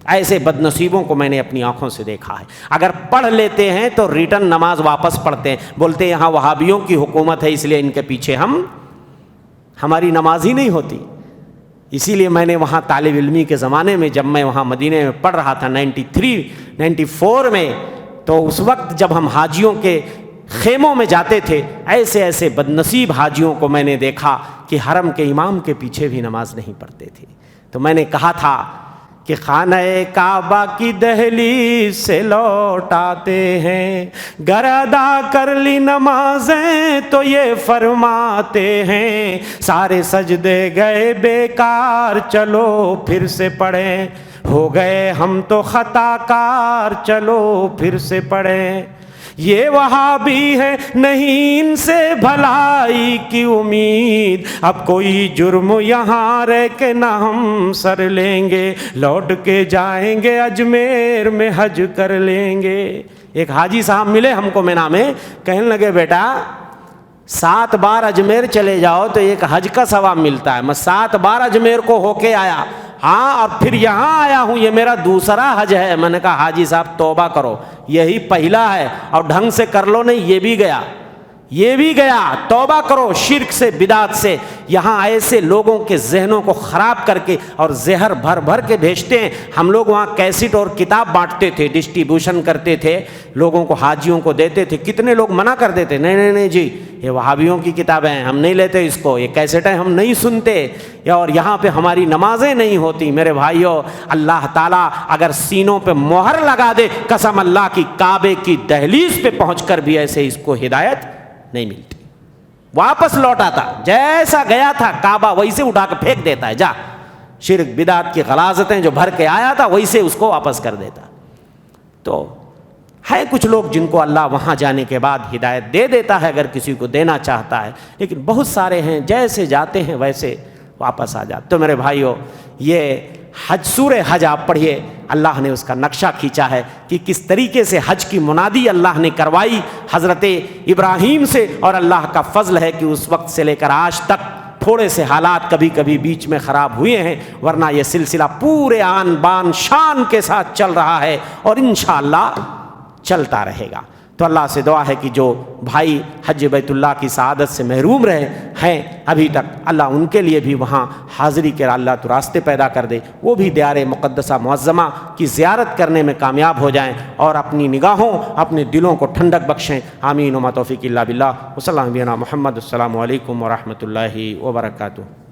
ایسے بد نصیبوں کو میں نے اپنی آنکھوں سے دیکھا ہے. اگر پڑھ لیتے ہیں تو ریٹرن نماز واپس پڑھتے ہیں، بولتے ہیں یہاں وہابیوں کی حکومت ہے اس لیے ان کے پیچھے ہماری نماز ہی نہیں ہوتی. اسی لیے میں نے وہاں طالب علمی کے زمانے میں جب میں وہاں مدینے میں پڑھ رہا تھا 94 میں، تو اس وقت جب ہم حاجیوں کے خیموں میں جاتے تھے ایسے بد نصیب حاجیوں کو میں نے دیکھا کہ حرم کے امام کے پیچھے بھی نماز نہیں پڑھتے تھے. تو میں نے کہا تھا کہ خانہ کعبہ کی دہلیز سے لوٹ آتے ہیں، گر ادا کر لی نمازیں تو یہ فرماتے ہیں سارے سجدے گئے بیکار چلو پھر سے پڑھیں، ہو گئے ہم تو خطا کار چلو پھر سے پڑھیں. یہ وہابی ہے نہیں ان سے بھلائی کی امید، اب کوئی جرم یہاں رہ کے نہ ہم سر لیں گے، لوٹ کے جائیں گے اجمیر میں حج کر لیں گے. ایک حاجی صاحب ملے ہم کو مینا میں، کہنے لگے بیٹا 7 بار اجمیر چلے جاؤ تو ایک حج کا ثواب ملتا ہے. میں 7 بار اجمیر کو ہو کے آیا، ہاں اور پھر یہاں آیا ہوں، یہ میرا دوسرا حج ہے. میں نے کہا حاجی صاحب توبہ کرو، یہی پہلا ہے اور ڈھنگ سے کر لو نہیں یہ بھی گیا، توبہ کرو شرک سے بدعت سے. یہاں ایسے لوگوں کے ذہنوں کو خراب کر کے اور زہر بھر کے بھیجتے ہیں. ہم لوگ وہاں کیسٹ اور کتاب بانٹتے تھے، ڈسٹریبیوشن کرتے تھے، لوگوں کو حاجیوں کو دیتے تھے. کتنے لوگ منع کر دیتے، نہیں جی یہ وہابیوں کی کتابیں ہیں، ہم نہیں لیتے اس کو، یہ کیسٹیں ہم نہیں سنتے، اور یہاں پہ ہماری نمازیں نہیں ہوتی. میرے بھائیوں اللہ تعالیٰ اگر سینوں پہ مہر لگا دے، قسم اللہ کی کعبے کی دہلیز پہ پہنچ کر بھی ایسے اس کو ہدایت نہیں ملتی. واپس لوٹ آتا، جیسا گیا تھا کعبہ ویسے اٹھا کے پھینک دیتا ہے، جا شرک بدعت کی غلاظتیں جو بھر کے آیا تھا ویسے اس کو واپس کر دیتا. تو ہے کچھ لوگ جن کو اللہ وہاں جانے کے بعد ہدایت دے دیتا ہے اگر کسی کو دینا چاہتا ہے، لیکن بہت سارے ہیں جیسے جاتے ہیں ویسے واپس آ جاتے. تو میرے بھائیو یہ حج، سورہ حج آپ پڑھیے، اللہ نے اس کا نقشہ کھینچا ہے کہ کس طریقے سے حج کی منادی اللہ نے کروائی حضرت ابراہیم سے. اور اللہ کا فضل ہے کہ اس وقت سے لے کر آج تک تھوڑے سے حالات کبھی کبھی بیچ میں خراب ہوئے ہیں، ورنہ یہ سلسلہ پورے آن بان شان کے ساتھ چل رہا ہے اور انشاءاللہ چلتا رہے گا. تو اللہ سے دعا ہے کہ جو بھائی حج بیت اللہ کی سعادت سے محروم رہے ہیں ابھی تک، اللہ ان کے لیے بھی وہاں حاضری کے اللہ تو راستے پیدا کر دے، وہ بھی دیار مقدسہ معظمہ کی زیارت کرنے میں کامیاب ہو جائیں اور اپنی نگاہوں اپنے دلوں کو ٹھنڈک بخشیں۔ آمین و ما توفیق الا باللہ۔ وصلی اللہ علی محمد۔ السلام علیکم ورحمۃ اللہ وبرکاتہ۔